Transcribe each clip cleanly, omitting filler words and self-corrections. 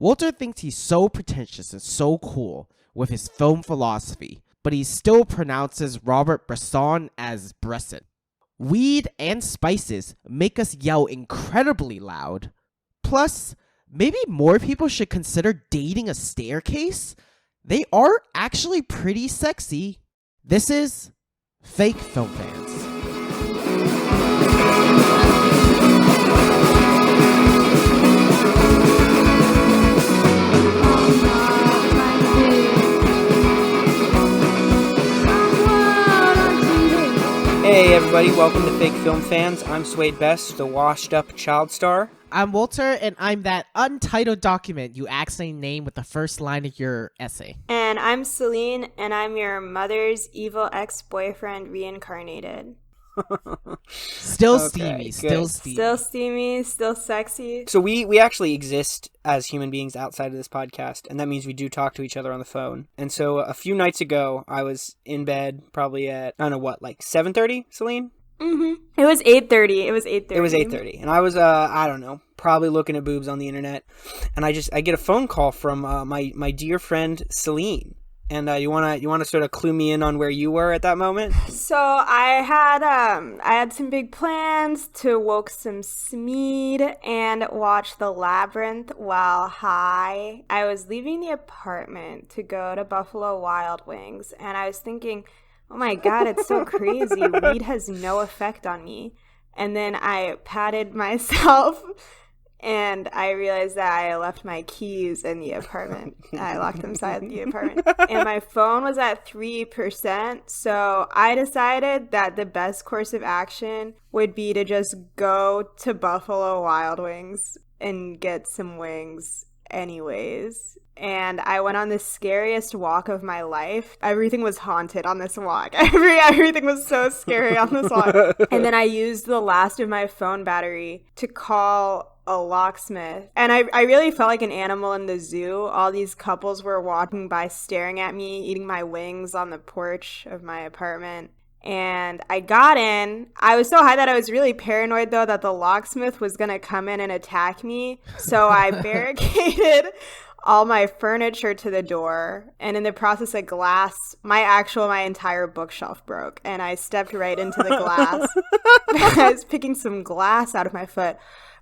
Walter thinks he's so pretentious and so cool with his film philosophy, but he still pronounces Robert Bresson as Bresson. Weed and spices make us yell incredibly loud. Plus, maybe more people should consider dating a staircase. They are actually pretty sexy. This is Fake Film Fans. Hey everybody, welcome to Fake Film Fans. I'm Swade Best, the washed up child star. I'm Walter, and I'm that untitled document you accidentally name with the first line of your essay. And I'm Celine, and I'm your mother's evil ex-boyfriend reincarnated. Still Okay, steamy, good. still steamy. Still steamy, still sexy. So we actually exist as human beings outside of this podcast, and that means we do talk to each other on the phone. And so a few nights ago, I was in bed probably at, I don't know what, like 7:30, Celine? Mm-hmm. It was 8:30. It was 8:30. It was 8:30, and I was, I don't know, probably looking at boobs on the internet, and I get a phone call from my dear friend Celine. And you wanna sort of clue me in on where you were at that moment? So I had some big plans to woke some Smeed and watch The Labyrinth while high. I was leaving the apartment to go to Buffalo Wild Wings, and I was thinking, oh my god, it's so crazy. Weed has no effect on me. And then I patted myself, and I realized that I left my keys in the apartment. I locked them inside the apartment. And my phone was at 3%. So I decided that the best course of action would be to just go to Buffalo Wild Wings and get some wings anyways. And I went on the scariest walk of my life. Everything was haunted on this walk. Everything was so scary on this walk. And then I used the last of my phone battery to call a locksmith. And I really felt like an animal in the zoo. All these couples were walking by staring at me, eating my wings on the porch of my apartment. And I got in. I was so high that I was really paranoid, though, that the locksmith was going to come in and attack me. So I barricaded all my furniture to the door. And in the process of glass, my entire bookshelf broke. And I stepped right into the glass. I was picking some glass out of my foot.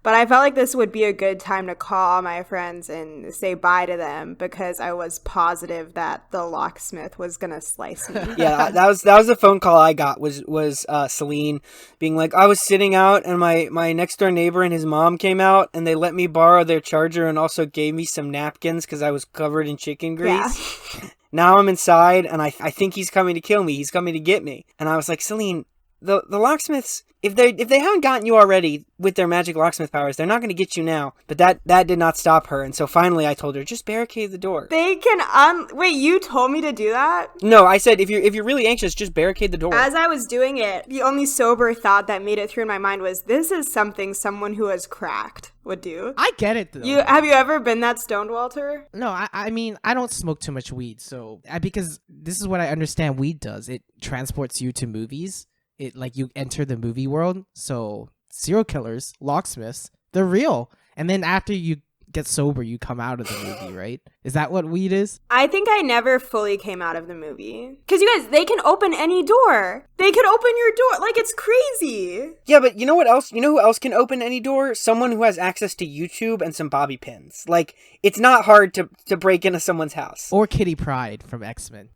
But I felt like this would be a good time to call my friends and say bye to them because I was positive that the locksmith was going to slice me. Yeah, that was the phone call I got was Celine being like, I was sitting out and my next door neighbor and his mom came out and they let me borrow their charger and also gave me some napkins because I was covered in chicken grease. Yeah. Now I'm inside and I think he's coming to kill me. He's coming to get me. And I was like, Celine, the locksmiths, if they haven't gotten you already with their magic locksmith powers, they're not going to get you now. But that did not stop her. And so finally I told her, just barricade the door. They can wait, you told me to do that? No, I said if you're really anxious, just barricade the door. As I was doing it, the only sober thought that made it through in my mind was, this is something someone who has cracked would do. I get it, though. Have you ever been that stoned, Walter? No, I mean, I don't smoke too much weed, so because this is what I understand weed does. It transports you to movies. It like you enter the movie world. So serial killers, locksmiths, they're real. And then after you get sober, you come out of the movie, right? Is that what weed is? I think I never fully came out of the movie. Because you guys, they can open any door. They can open your door. Like, it's crazy. Yeah, but you know what else? You know who else can open any door? Someone who has access to YouTube and some bobby pins. Like, it's not hard to break into someone's house. Or Kitty Pryde from X-Men.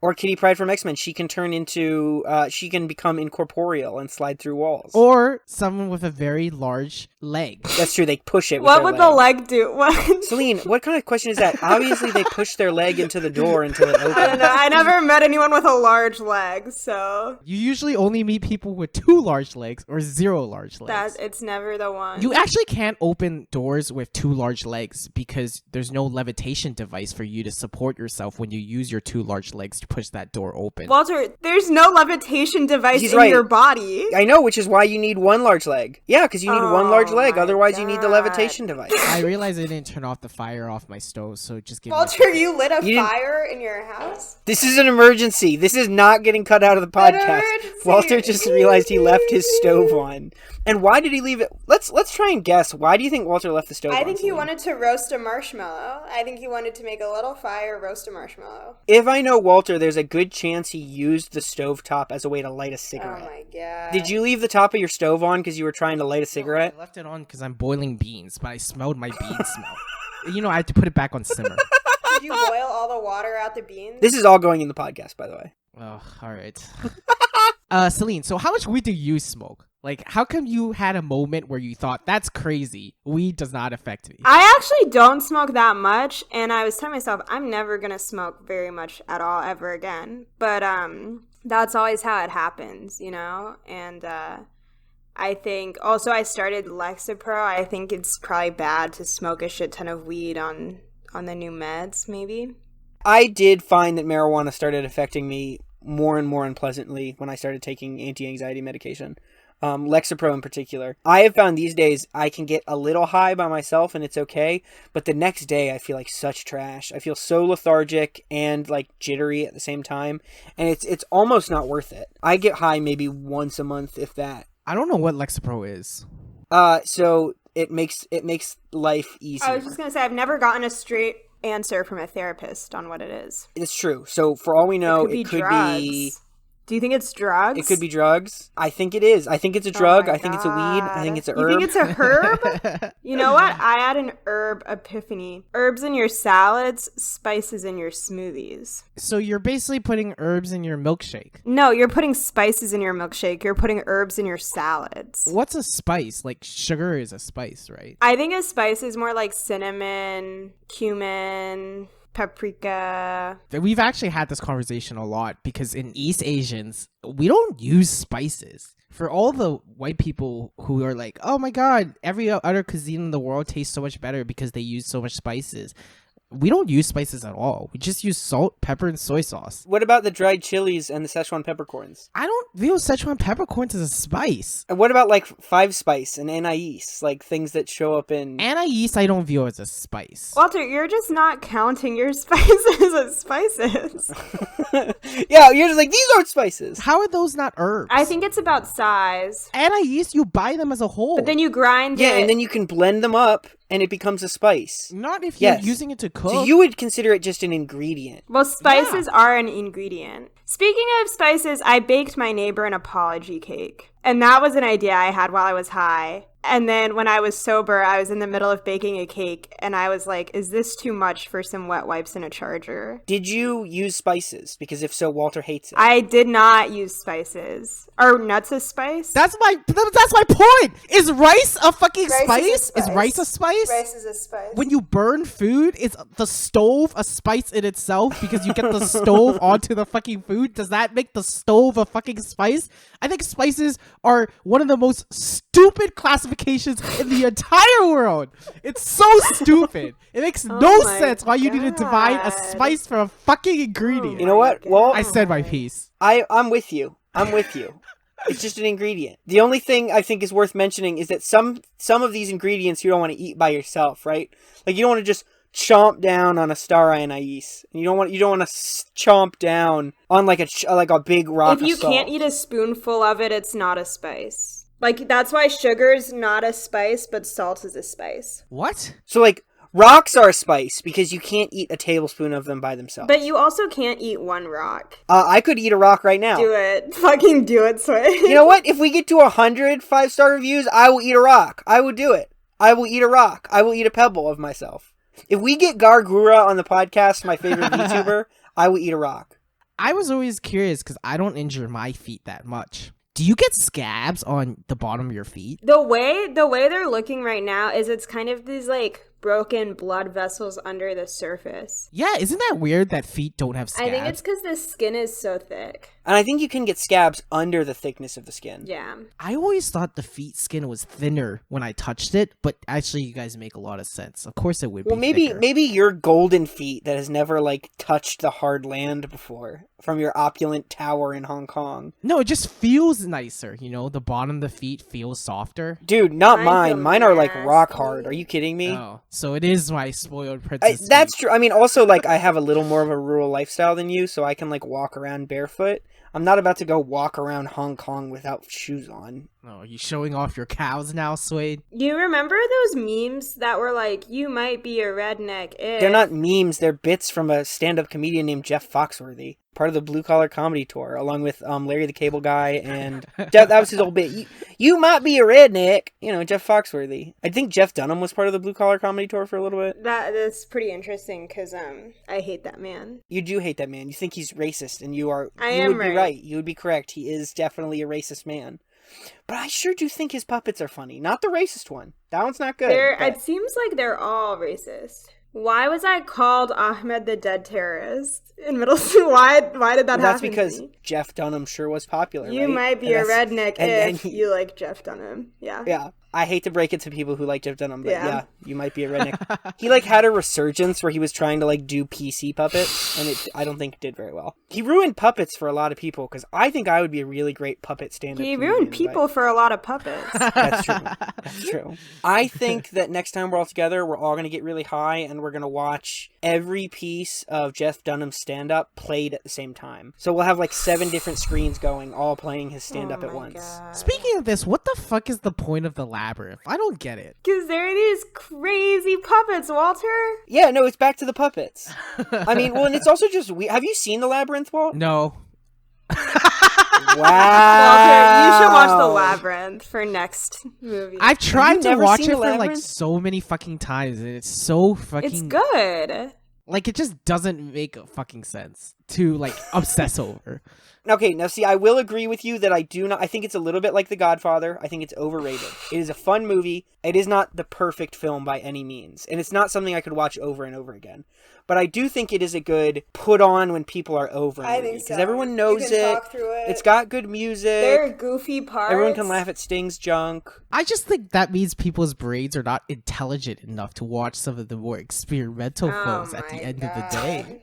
She can turn into, she can become incorporeal and slide through walls. Or someone with a very large leg. That's true, they push it with What their would the leg do? What? Celine, what kind of question is that? Obviously, they push their leg into the door until it opens. I don't know. I never met anyone with a large leg, so. You usually only meet people with 2 large legs or 0 large legs. It's never the one. You actually can't open doors with 2 large legs because there's no levitation device for you to support yourself when you use your 2 large legs to push that door open. Walter, there's no levitation device He's in right. your body. I know, which is why you need 1 large leg. Yeah, because you need 1 large leg. Otherwise, you need the levitation device. I realize I didn't turn off the fire off my stove, so just give Walter, me you lit a You didn't- fire in your house? This is an emergency. This is not getting cut out of the podcast. emergency. Walter just realized he left his stove on. And why did he leave it? Let's try and guess. Why do you think Walter left the stove on? I think he Celine? wanted to roast a marshmallow. I think he wanted to make a little fire, roast a marshmallow. If I know Walter, there's a good chance he used the stovetop as a way to light a Oh cigarette. my god. Did you leave the top of your stove on because you were trying to light a No, cigarette? I left it on because I'm boiling beans, but I smelled my bean smell. You know, I had to put it back on simmer. Did you boil all the water out the beans? This is all going in the podcast, by the way. Oh, all right. Celine, so how much weed do you smoke? Like, how come you had a moment where you thought, that's crazy, weed does not affect me? I actually don't smoke that much, and I was telling myself I'm never gonna smoke very much at all ever again. But that's always how it happens, you know? And I think also I started Lexapro. I think it's probably bad to smoke a shit ton of weed on the new meds, maybe. I did find that marijuana started affecting me more and more unpleasantly when I started taking anti-anxiety medication. Lexapro in particular. I have found these days I can get a little high by myself and it's okay, but the next day I feel like such trash. I feel so lethargic and like jittery at the same time, and it's almost not worth it. I get high maybe once a month, if that. I don't know what Lexapro is. So it makes life easier. I was just gonna say I've never gotten a straight answer from a therapist on what it is. It's true. So for all we know, it could drugs. be. Do you think it's drugs? It could be drugs. I think it is. I think it's a drug. my I think it's a weed. I think it's a You herb. think it's a herb? You know what? I had an herb epiphany. Herbs in your salads, spices in your smoothies. So you're basically putting herbs in your milkshake. No, you're putting spices in your milkshake. You're putting herbs in your salads. What's a spice? Like, sugar is a spice, right? I think a spice is more like cinnamon, cumin, paprika. We've actually had this conversation a lot because in East Asians, we don't use spices. For all the white people who are like, oh my god, every other cuisine in the world tastes so much better because they use so much spices. We don't use spices at all. We just use salt, pepper, and soy sauce. What about the dried chilies and the Szechuan peppercorns? I don't view Szechuan peppercorns as a spice. And what about like five spice and anise, like things that show up in? Anise, I don't view as a spice. Walter, you're just not counting your spices as spices. Yeah, you're just like, these aren't spices. How are those not herbs? I think it's about size. Anise, you buy them as a whole. But then you grind it. Yeah, and then you can blend them up and it becomes a spice. Not if you're Yes. using it to cook. So you would consider it just an ingredient. Well, spices are an ingredient. Speaking of spices, I baked my neighbor an apology cake. And that was an idea I had while I was high. And then when I was sober, I was in the middle of baking a cake. And I was like, is this too much for some wet wipes and a charger? Did you use spices? Because if so, Walter hates it. I did not use spices. Are nuts a spice? That's my point. Is rice a fucking Rice spice? is a spice. Is rice a spice? Rice is a spice. When you burn food, is the stove a spice in itself because you get the stove onto the fucking food? Does that make the stove a fucking spice? I think spices are one of the most stupid classifications in the entire world. It's so stupid. It makes no my sense why you need to divide a God. spice from a fucking ingredient. You know what? Well, I said my piece. I'm with you. I'm with you. It's just an ingredient. The only thing I think is worth mentioning is that some of these ingredients you don't want to eat by yourself, right? Like you don't want to just chomp down on a star anise. And you don't want to chomp down on like a big rock. If you of salt. can't eat a spoonful of it, it's not a spice. Like, that's why sugar's not a spice, but salt is a spice. What? So like rocks are a spice because you can't eat a tablespoon of them by themselves. But you also can't eat one rock. I could eat a rock right now. Do it. Fucking do it, Sway. You know what? If we get to 100 5-star reviews, I will eat a rock. I will do it. I will eat a rock. I will eat a pebble of myself. If we get Gargura on the podcast, my favorite VTuber, I will eat a rock. I was always curious because I don't injure my feet that much. Do you get scabs on the bottom of your feet? The way they're looking right now is it's kind of these, like, broken blood vessels under the surface. Yeah, isn't that weird that feet don't have scabs? I think it's because the skin is so thick. And I think you can get scabs under the thickness of the skin. Yeah. I always thought the feet skin was thinner when I touched it, but actually you guys make a lot of sense. Of course it would Well, be thicker. maybe your golden feet that has never, like, touched the hard land before from your opulent tower in Hong Kong. No, it just feels nicer, you know? The bottom of the feet feels softer. Dude, not Mine mine. feel Mine are, like, rock nasty. hard. Are you kidding me? Oh. So it is my spoiled princess. That's true. I mean, also, like, I have a little more of a rural lifestyle than you, so I can, like, walk around barefoot. I'm not about to go walk around Hong Kong without shoes on. Oh, are you showing off your cows now, Suede? You remember those memes that were like, you might be a redneck if... They're not memes. They're bits from a stand-up comedian named Jeff Foxworthy, part of the Blue Collar Comedy Tour, along with Larry the Cable Guy, and that was his old bit. You might be a redneck, Jeff Foxworthy. I think Jeff Dunham was part of the Blue Collar Comedy Tour for a little bit. That's pretty interesting because I hate that man. You do hate that man. You think he's racist, and you would be right. You would be correct. He is definitely a racist man. But I sure do think his puppets are funny. Not the racist one. That one's not good. It seems like they're all racist. Why was I called Ahmed the Dead Terrorist in middle school? Why did that happen? That's because Jeff Dunham sure was popular, You right? might be a redneck if you like Jeff Dunham. Yeah. Yeah. I hate to break it to people who like Jeff Dunham, but yeah you might be a redneck. He had a resurgence where he was trying to do PC puppets, and I don't think it did very well. He ruined puppets for a lot of people, because I think I would be a really great puppet stand-up He comedian, ruined people for a lot of puppets. That's true. That's true. I think that next time we're all together, we're all going to get really high, and we're going to watch every piece of Jeff Dunham's stand-up played at the same time. So we'll have 7 different screens going, all playing his stand-up at once. God. Speaking of this, what the fuck is the point of the labyrinth? I don't get it. Because there are these crazy puppets, Walter. Yeah, no, it's back to the puppets. I mean, well, and it's also just... Have you seen The Labyrinth, Walt? No. Wow. Walter, you should watch The Labyrinth for next movie. I've tried to watch seen it The for Labyrinth? so many fucking times, and it's so fucking... It's good. It just doesn't make fucking sense to, obsess over. Okay, now see, I will agree with you that I think it's a little bit like The Godfather. I think it's overrated. It is a fun movie. It is not the perfect film by any means. And it's not something I could watch over and over again. But I do think it is a good put on when people are over. I think so. Because everyone knows it. Talk through it. It's got good music. There are goofy parts. Everyone can laugh at Sting's junk. I just think that means people's brains are not intelligent enough to watch some of the more experimental films at the end of the day.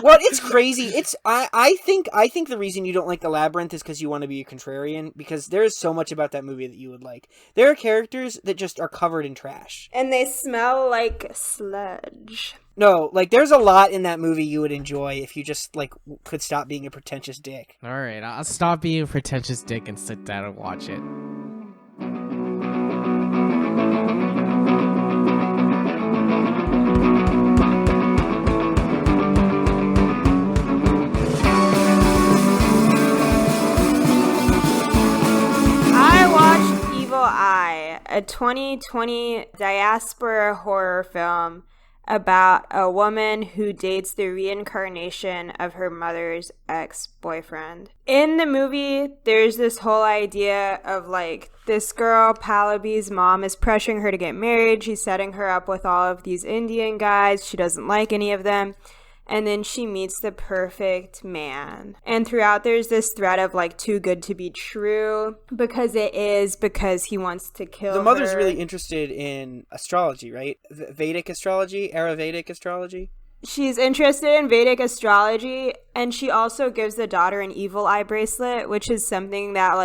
Well, it's crazy. I think the reason you don't like The Labyrinth is because you want to be a contrarian, because there is so much about that movie that you would like. There are characters that just are covered in trash. And they smell like sludge. No, there's a lot in that movie you would enjoy if you just, could stop being a pretentious dick. Alright, I'll stop being a pretentious dick and sit down and watch it. A 2020 diaspora horror film about a woman who dates the reincarnation of her mother's ex-boyfriend. In the movie, there's this whole idea of this girl, Pallaby's mom, is pressuring her to get married. She's setting her up with all of these Indian guys. She doesn't like any of them. And then she meets the perfect man. And throughout there's this thread of too good to be true, because he wants to kill her. The mother's really interested in astrology, right? Vedic astrology, Ayurvedic astrology. She's interested in Vedic astrology, and she also gives the daughter an evil eye bracelet, which is something that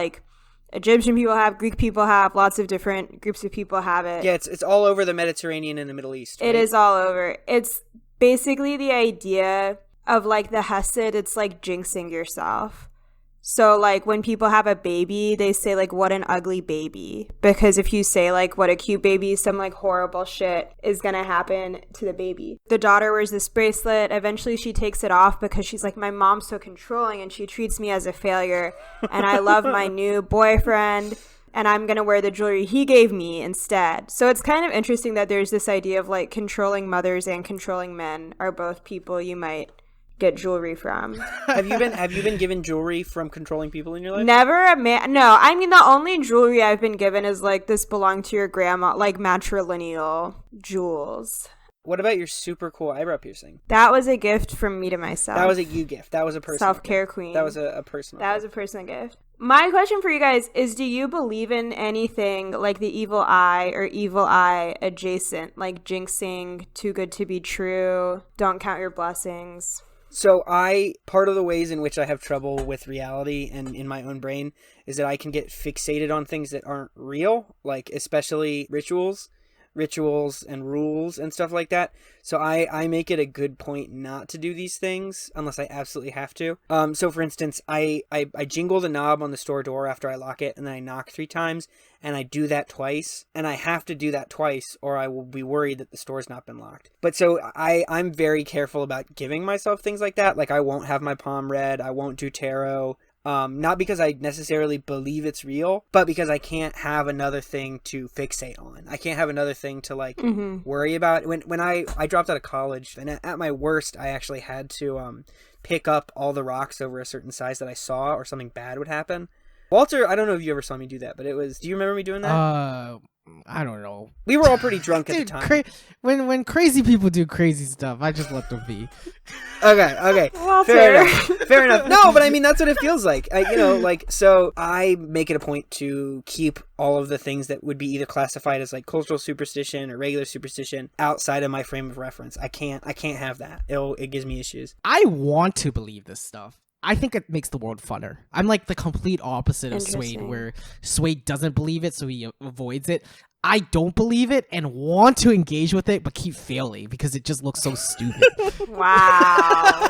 Egyptian people have, Greek people have, lots of different groups of people have it. Yeah, it's all over the Mediterranean and the Middle East. Right? It is all over. It's basically the idea of the Hesed, it's jinxing yourself. So when people have a baby, they say what an ugly baby, because if you say what a cute baby, some horrible shit is gonna happen to the baby. The daughter wears this bracelet. Eventually she takes it off because she's my mom's so controlling and she treats me as a failure, and I love my new boyfriend, and I'm going to wear the jewelry he gave me instead. So it's kind of interesting that there's this idea of controlling mothers and controlling men are both people you might get jewelry from. Have you been given jewelry from controlling people in your life? Never a man. No, I mean, the only jewelry I've been given is this belonged to your grandma, matrilineal jewels. What about your super cool eyebrow piercing? That was a gift from me to myself. That was a you gift. That was a personal self-care queen. That was a personal That was a personal gift. My question for you guys is, do you believe in anything like the evil eye or evil eye adjacent, like jinxing, too good to be true, don't count your blessings? So part of the ways in which I have trouble with reality and in my own brain is that I can get fixated on things that aren't real, especially rituals. rituals and rules and stuff like that. So I make it a good point not to do these things unless I absolutely have to. So for instance, I jingle the knob on the store door after I lock it, and then I knock 3 times, and I do that twice, and I have to do that twice or I will be worried that the store's not been locked. But so I'm very careful about giving myself things like that. Like I won't have my palm read, I won't do tarot. Not because I necessarily believe it's real, but because I can't have another thing to fixate on. I can't have another thing to like worry about. When I dropped out of college, and at my worst, I actually had to pick up all the rocks over a certain size that I saw, or something bad would happen. Walter, I don't know if you ever saw me do that, but do you remember me doing that? I don't know. We were all pretty drunk at the time. When crazy people do crazy stuff, I just let them be. Okay. Walter. Fair enough. No, but I mean, that's what it feels like. So I make it a point to keep all of the things that would be either classified as like cultural superstition or regular superstition outside of my frame of reference. I can't have that. It gives me issues. I want to believe this stuff. I think it makes the world funner. I'm like the complete opposite of Suede, where Suede doesn't believe it, so he avoids it. I don't believe it and want to engage with it, but keep failing because it just looks so stupid. Wow.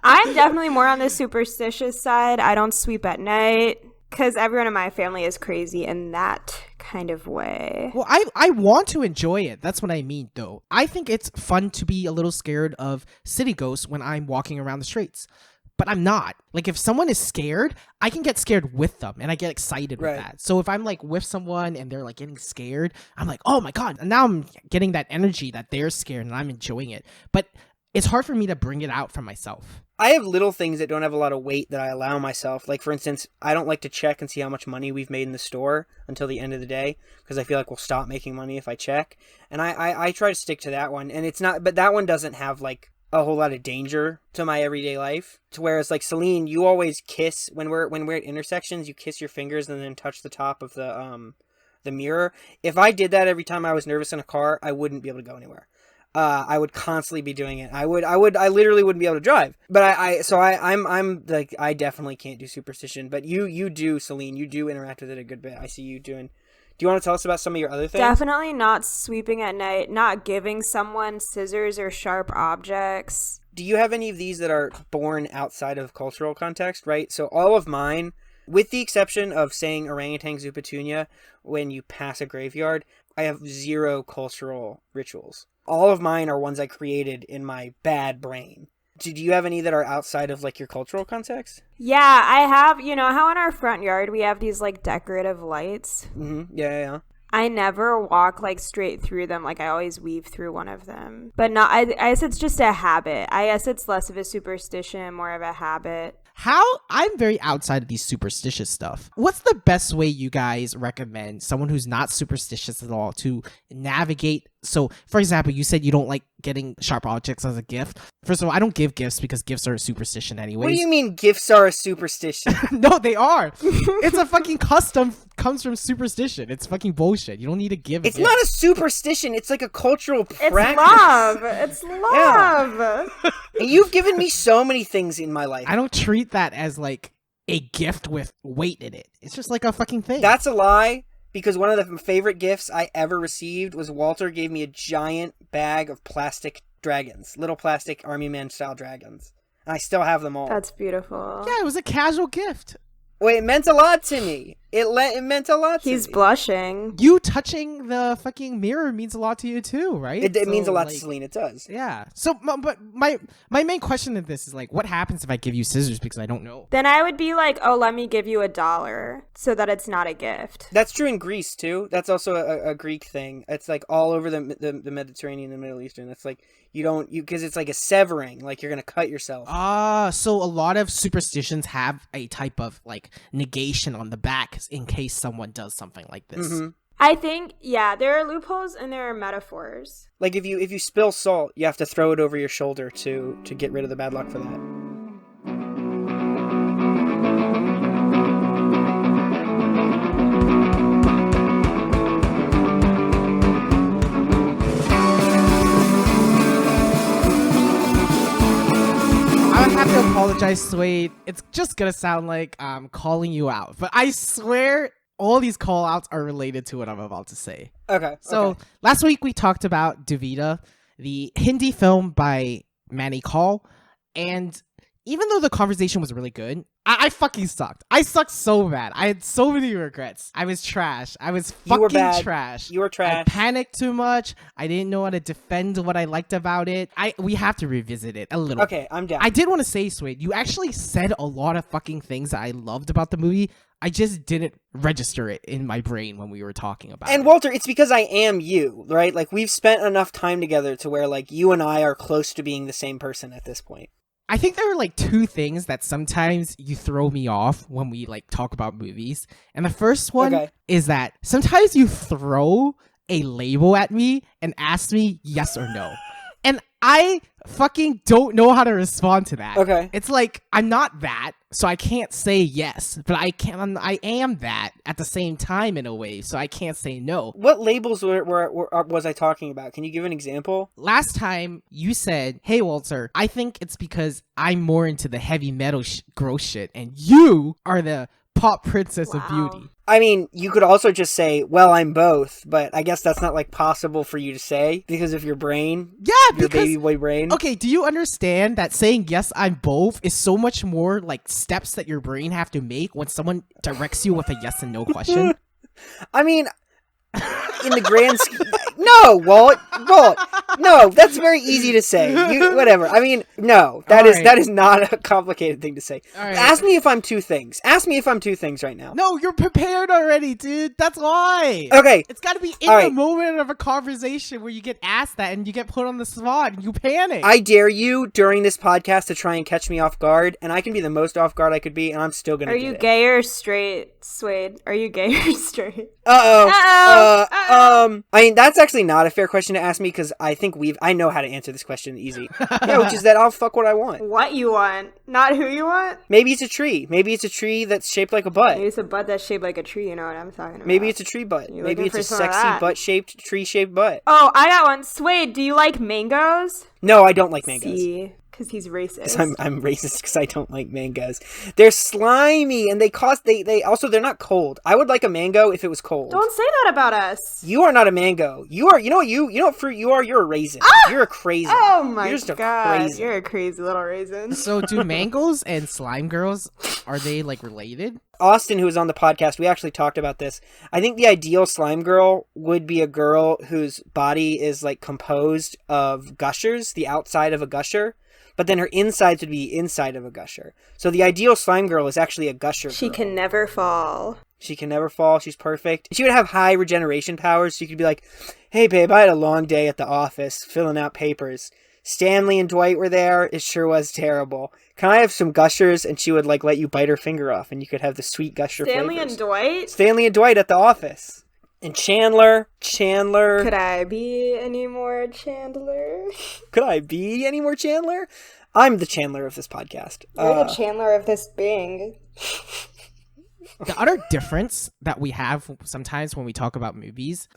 I'm definitely more on the superstitious side. I don't sweep at night because everyone in my family is crazy in that kind of way. Well, I want to enjoy it. That's what I mean, though. I think it's fun to be a little scared of city ghosts when I'm walking around the streets. But I'm not. Like, if someone is scared, I can get scared with them, and I get excited with that. So if I'm, like, with someone and they're, like, getting scared, I'm like, oh, my God. And now I'm getting that energy that they're scared, and I'm enjoying it. But it's hard for me to bring it out from myself. I have little things that don't have a lot of weight that I allow myself. Like, for instance, I don't like to check and see how much money we've made in the store until the end of the day, because I feel like we'll stop making money if I check. And I try to stick to that one. And it's not, but that one doesn't have, like, a whole lot of danger to my everyday life. To whereas, like, Celine, you always kiss when we're at intersections. You kiss your fingers and then touch the top of the mirror. If I did that every time I was nervous in a car, I wouldn't be able to go anywhere. I would constantly be doing it. I literally wouldn't be able to drive. But I'm like, I definitely can't do superstition. But you do, Celine. You do interact with it a good bit. I see you doing. Do you want to tell us about some of your other things? Definitely not sweeping at night, not giving someone scissors or sharp objects. Do you have any of these that are born outside of cultural context, right? So all of mine, with the exception of saying orangutan zupetunia when you pass a graveyard, I have 0 cultural rituals. All of mine are ones I created in my bad brain. Do you have any that are outside of, like, your cultural context? Yeah, I have. You know how in our front yard we have these, like, decorative lights? Mm-hmm. Yeah. I never walk, like, straight through them. Like, I always weave through one of them. But not, I guess it's just a habit. I guess it's less of a superstition, more of a habit. I'm very outside of these superstitious stuff. What's the best way you guys recommend someone who's not superstitious at all to navigate? So, for example, you said you don't like getting sharp objects as a gift. First of all, I don't give gifts because gifts are a superstition anyway. What do you mean gifts are a superstition? No, they are. It's a fucking custom, comes from superstition. It's fucking bullshit. You don't need to give It's not a superstition. It's like a cultural practice. It's love. Yeah. And you've given me so many things in my life. I don't treat that as like a gift with weight in it. It's just like a fucking thing. That's a lie. Because one of the favorite gifts I ever received was Walter gave me a giant bag of plastic dragons. Little plastic Army Man style dragons. And I still have them all. That's beautiful. Yeah, it was a casual gift. Wait, it meant a lot to me. It meant a lot to me. He's blushing. You touching the fucking mirror means a lot to you too, right? It means a lot to Celine. It does. Yeah. So, but my main question in this is like, what happens if I give you scissors because I don't know? Then I would be like, oh, let me give you $1 so that it's not a gift. That's true in Greece too. That's also a Greek thing. It's like all over the Mediterranean and the Middle Eastern. It's like because it's like a severing, like you're gonna cut yourself. So a lot of superstitions have a type of like negation on the back in case someone does something like this. Mm-hmm. I think, yeah, there are loopholes and there are metaphors. Like if you spill salt, you have to throw it over your shoulder to get rid of the bad luck for that. I would have to apologize, Suede. It's just gonna sound like I'm calling you out, but I swear all these call outs are related to what I'm about to say. Okay. So last week we talked about Duvidha, the Hindi film by Manny Kaul, and even though the conversation was really good, I fucking sucked. I sucked so bad. I had so many regrets. I was trash. I was fucking trash. You were trash. I panicked too much. I didn't know how to defend what I liked about it. We have to revisit it a little. Okay, I'm down. I did want to say, Swade, you actually said a lot of fucking things that I loved about the movie. I just didn't register it in my brain when we were talking about it. And Walter, it's because I am you, right? Like, we've spent enough time together to where, like, you and I are close to being the same person at this point. I think there are like two things that sometimes you throw me off when we like talk about movies. And the first one is that sometimes you throw a label at me and ask me yes or no. And I fucking don't know how to respond to that. Okay. It's like, I'm not that, so I can't say yes, but I am that at the same time in a way, so I can't say no. What labels was I talking about? Can you give an example? Last time you said, hey Walter, I think it's because I'm more into the heavy metal gross shit, and you are the pop princess of beauty. I mean, you could also just say, well, I'm both, but I guess that's not, like, possible for you to say because of your brain. Yeah, your baby boy brain. Okay, do you understand that saying, yes, I'm both, is so much more, like, steps that your brain have to make when someone directs you with a yes and no question? I mean, in the grand scheme... No, Walt, no, that's very easy to say. Whatever. I mean, no, that is not a complicated thing to say. Right. Ask me if I'm two things. Ask me if I'm two things right now. No, you're prepared already, dude. That's why. Okay. It's got to be in the moment of a conversation where you get asked that and you get put on the spot and you panic. I dare you during this podcast to try and catch me off guard, and I can be the most off guard I could be, and I'm still going to do it. Are you gay or straight, Swade? Are you gay or straight? I mean, that's actually not a fair question to ask me because I think I know how to answer this question easy. Yeah, which is that I'll fuck what I want. What you want, not who you want? Maybe it's a tree. Maybe it's a tree that's shaped like a butt. Maybe it's a butt that's shaped like a tree, you know what I'm talking about. Maybe it's a tree butt. Maybe it's a sexy butt-shaped, tree-shaped butt. Oh, I got one. Swade, do you like mangoes? No, I don't like mangoes. See? Because he's racist. I'm racist because I don't like mangoes. They're slimy and they they're not cold. I would like a mango if it was cold. Don't say that about us. You are not a mango. You know what fruit you are? You're a raisin. Ah! You're a crazy. Oh my god. You're a crazy little raisin. So do mangoes and slime girls, are they like related? Austin, who was on the podcast, we actually talked about this. I think the ideal slime girl would be a girl whose body is like composed of gushers, the outside of a gusher. But then her insides would be inside of a gusher. So the ideal slime girl is actually a gusher girl. She can never fall. She can never fall. She's perfect. She would have high regeneration powers. She could be like, hey, babe, I had a long day at the office filling out papers. Stanley and Dwight were there. It sure was terrible. Can I have some gushers? And she would like let you bite her finger off and you could have the sweet gusher Stanley flavors. And Dwight? Stanley and Dwight at the office. And Chandler. Could I be any more Chandler? Could I be any more Chandler? I'm the Chandler of this podcast. You're the Chandler of this Bing. The other difference that we have sometimes when we talk about movies,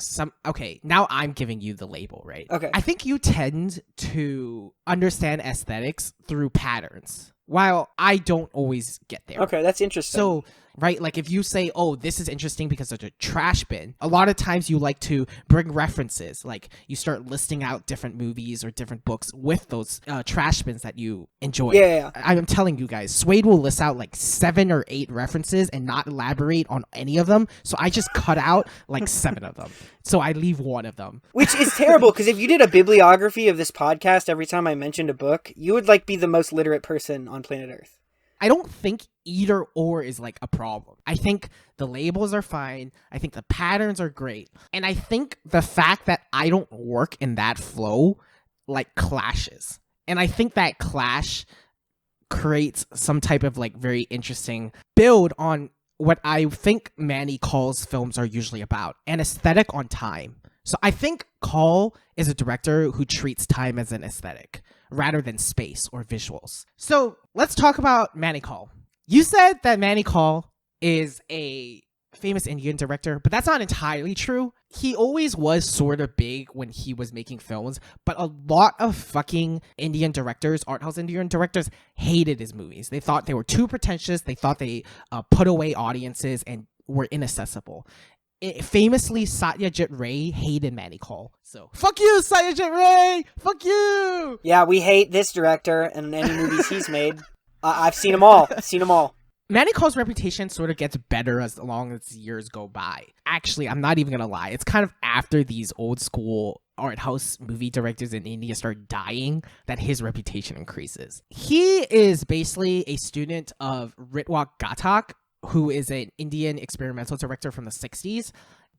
now I'm giving you the label, right? Okay. I think you tend to understand aesthetics through patterns, while I don't always get there. Okay, that's interesting. So, right, like if you say, oh, this is interesting because of a trash bin, a lot of times you like to bring references, like you start listing out different movies or different books with those trash bins that you enjoy. Yeah. I'm telling you guys, Swade will list out like 7 or 8 references and not elaborate on any of them, so I just cut out like 7 of them. So I leave 1 of them. Which is terrible, because if you did a bibliography of this podcast every time I mentioned a book, you would like be the most literate person on planet Earth. I don't think either or is like a problem. I think the labels are fine. I think the patterns are great. And I think the fact that I don't work in that flow like clashes. And I think that clash creates some type of like very interesting build on what I think Manny Kaul's films are usually about, an aesthetic on time. So I think Kaul is a director who treats time as an aesthetic rather than space or visuals. So let's talk about Manny Kaul. You said that Manny Kaul is a famous Indian director, but that's not entirely true. He always was sort of big when he was making films, but a lot of fucking Indian directors, art house Indian directors, hated his movies. They thought they were too pretentious. They thought they put away audiences and were inaccessible. Famously, Satyajit Ray hated Manny Kaul. So, fuck you, Satyajit Ray! Fuck you! Yeah, we hate this director and any movies he's made. I've seen them all. Manny Kaul's reputation sort of gets better as long as years go by. Actually, I'm not even gonna lie. It's kind of after these old school art house movie directors in India start dying that his reputation increases. He is basically a student of Ritwik Ghatak, who is an Indian experimental director from the 60s.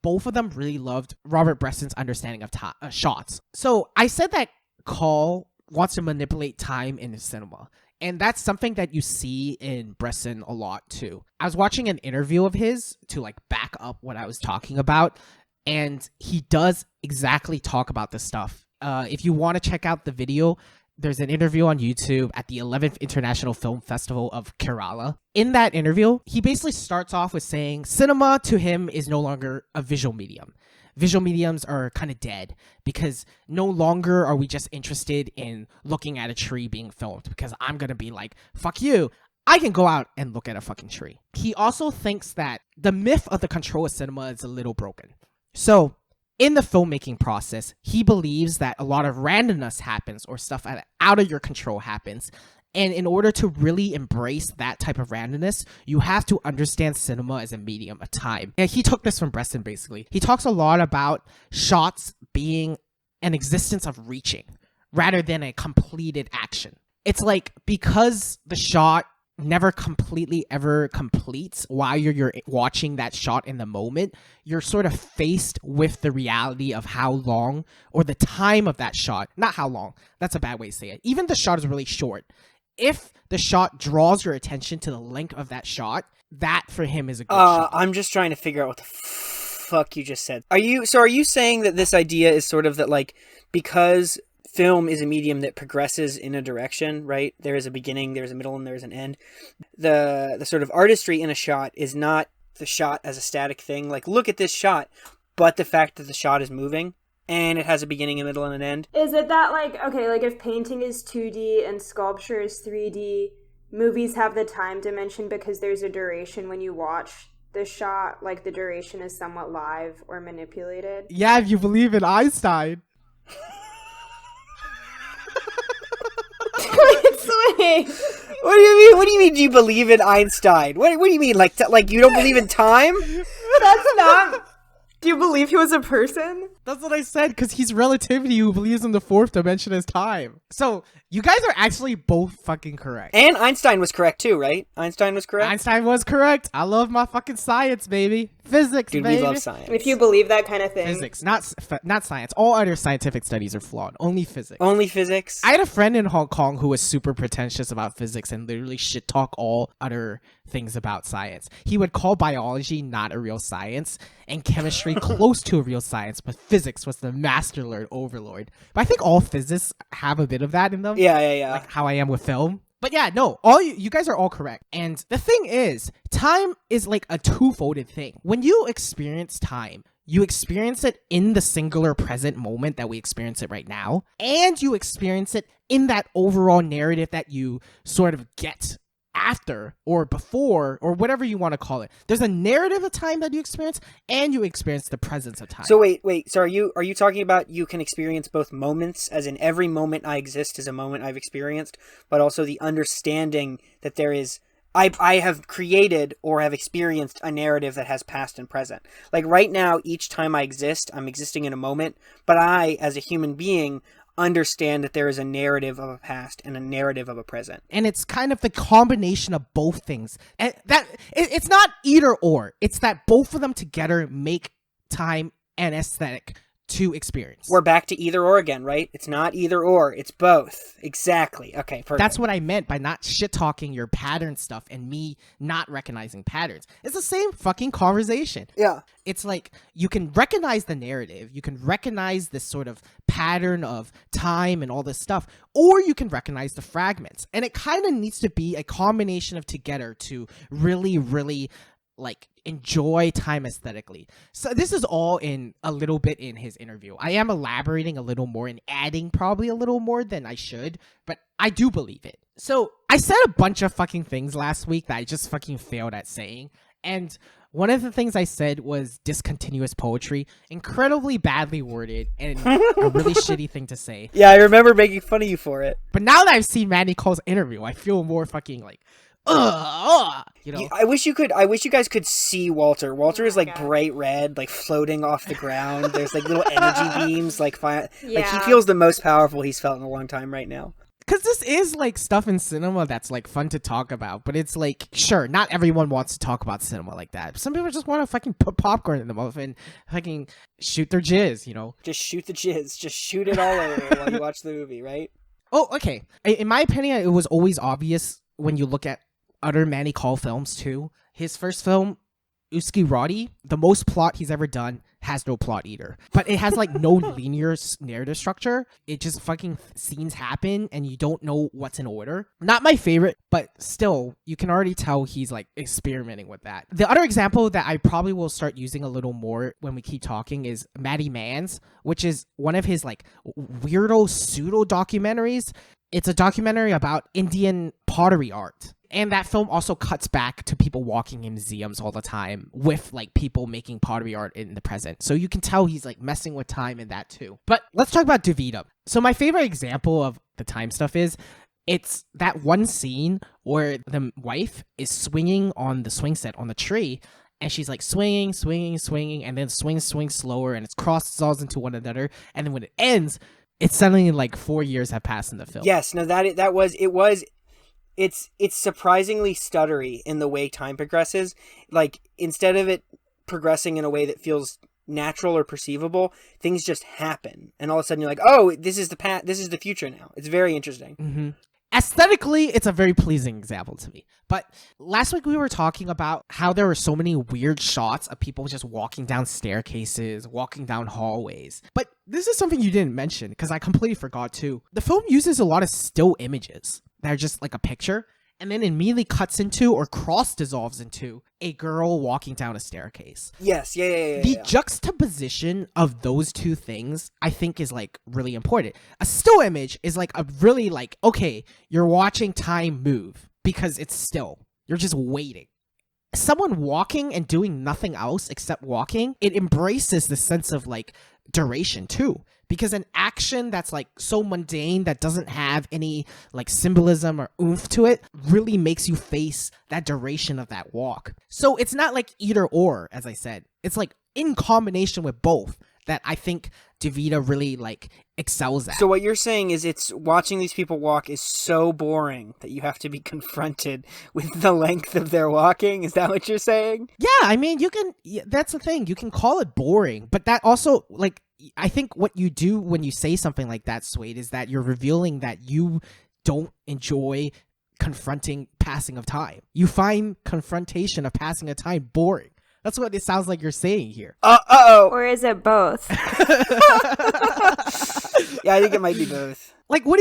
Both of them really loved Robert Bresson's understanding of shots. So I said that Kaul wants to manipulate time in cinema. And that's something that you see in Bresson a lot too. I was watching an interview of his to like back up what I was talking about. And he does exactly talk about this stuff. If you want to check out the video, there's an interview on YouTube at the 11th International Film Festival of Kerala. In that interview, he basically starts off with saying cinema to him is no longer a visual medium. Visual mediums are kind of dead because no longer are we just interested in looking at a tree being filmed, because I'm going to be like, fuck you. I can go out and look at a fucking tree. He also thinks that the myth of the control of cinema is a little broken. So in the filmmaking process, he believes that a lot of randomness happens or stuff out of your control happens. And in order to really embrace that type of randomness, you have to understand cinema as a medium of time. And he took this from Bresson, basically. He talks a lot about shots being an existence of reaching rather than a completed action. It's like, because the shot never completely ever completes while you're watching that shot in the moment, you're sort of faced with the reality of how long, or the time of that shot. Not how long, that's a bad way to say it. Even the shot is really short. If the shot draws your attention to the length of that shot, that for him is a good shot. I'm just trying to figure out what the fuck you just said. Are you saying that this idea is sort of that, like, because film is a medium that progresses in a direction, right? There is a beginning, there's a middle, and there's an end. The sort of artistry in a shot is not the shot as a static thing, like, look at this shot, but the fact that the shot is moving and it has a beginning, a middle, and an end. Is it that, like, okay, like if painting is 2D and sculpture is 3D, movies have the time dimension because there's a duration when you watch the shot, like the duration is somewhat live or manipulated? Yeah, if you believe in Einstein. Wait. What do you mean? What do you mean? Do you believe in Einstein? What do you mean? Like you don't believe in time? That's not. Do you believe he was a person? That's what I said, because he's relativity who believes in the fourth dimension as time. So, you guys are actually both fucking correct. And Einstein was correct too, right? Einstein was correct? Einstein was correct. I love my fucking science, baby. Physics, Dude, baby. we love science. If you believe that kind of thing. Physics, not science. All other scientific studies are flawed. Only physics. Only physics? I had a friend in Hong Kong who was super pretentious about physics and literally shit talk all other things about science. He would call biology not a real science and chemistry close to a real science, but physics was the master overlord. But I think all physicists have a bit of that in them. Yeah. Like how I am with film. But yeah, no, all you guys are all correct. And the thing is, time is like a two-folded thing. When you experience time, you experience it in the singular present moment that we experience it right now, and you experience it in that overall narrative that you sort of get after or before or whatever you want to call it. There's a narrative of time that you experience, and you experience the presence of time. So wait. So are you talking about you can experience both moments, as in every moment I exist is a moment I've experienced, but also the understanding that there is I have created or have experienced a narrative that has past and present. Like right now, each time I exist, I'm existing in a moment, but I, as a human being, understand that there is a narrative of a past and a narrative of a present. And it's kind of the combination of both things. And that it's not either or. It's that both of them together make time and aesthetic to experience. We're back to either or again, right? It's not either or, it's both. Exactly. Okay, perfect. That's what I meant by not shit-talking your pattern stuff and me not recognizing patterns. It's the same fucking conversation. Yeah. It's like you can recognize the narrative, you can recognize this sort of pattern of time and all this stuff, or you can recognize the fragments. And it kind of needs to be a combination of together to really, really like enjoy time aesthetically. So this is all in a little bit in his interview. I am elaborating a little more and adding probably a little more than I should, but I do believe it. So I said a bunch of fucking things last week that I just fucking failed at saying. And One of the things I said was discontinuous poetry, incredibly badly worded, and a really shitty thing to say. Yeah, I remember making fun of you for it. But now that I've seen Manny Cole's interview, I feel more fucking like, you know. I wish you guys could see Walter. Walter is like God. bright red, like floating off the ground. There's like little energy beams, like like he Yeah. feels the most powerful he's felt in a long time right now. Because this is like stuff in cinema that's like fun to talk about, but it's like, sure, not everyone wants to talk about cinema like that. Some people just want to fucking put popcorn in the mouth and fucking shoot their jizz, you know? Just shoot the jizz. Just shoot it all over while you watch the movie, right? Oh, okay. In my opinion, it was always obvious when you look at other Manny Cole films too. His first film, Uski Roddy, the most plot he's ever done, has no plot either. But it has like no linear narrative structure. It just fucking scenes happen and you don't know what's in order. Not my favorite, but still, you can already tell he's like experimenting with that. The other example that I probably will start using a little more when we keep talking is Matty Mans, which is one of his like weirdo pseudo documentaries. It's a documentary about Indian pottery art. And that film also cuts back to people walking in museums all the time with like people making pottery art in the present. So you can tell he's like messing with time in that too. But let's talk about Davida. So my favorite example of the time stuff is it's that one scene where the wife is swinging on the swing set on the tree. And she's like swinging, and then swings slower, and it's cross-dissolves into one another. And then when it ends, it's suddenly like 4 years have passed in the film. Yes, no, it's surprisingly stuttery in the way time progresses. Like, instead of it progressing in a way that feels natural or perceivable, things just happen. And all of a sudden you're like, oh, this is the future now. It's very interesting. Mm-hmm. Aesthetically, it's a very pleasing example to me. But last week we were talking about how there were so many weird shots of people just walking down staircases, walking down hallways. But this is something you didn't mention because I completely forgot too. The film uses a lot of still images that are just like a picture and then immediately cuts into or cross dissolves into a girl walking down a staircase. Yes, yeah. The juxtaposition of those two things, I think, is like really important. A still image is like a really like, okay, you're watching time move because it's still. You're just waiting. Someone walking and doing nothing else except walking, it embraces the sense of like duration too. Because an action that's like so mundane that doesn't have any like symbolism or oomph to it really makes you face that duration of that walk. So it's not like either or, as I said. It's like in combination with both that I think Davida really like excels at. So what you're saying is it's watching these people walk is so boring that you have to be confronted with the length of their walking. Is that what you're saying? Yeah, I mean, that's the thing. You can call it boring, but that also like, I think what you do when you say something like that, Swade, is that you're revealing that you don't enjoy confronting passing of time. You find confrontation of passing of time boring. That's what it sounds like you're saying here. Uh-oh. Or is it both? Yeah, I think it might be both. Like, what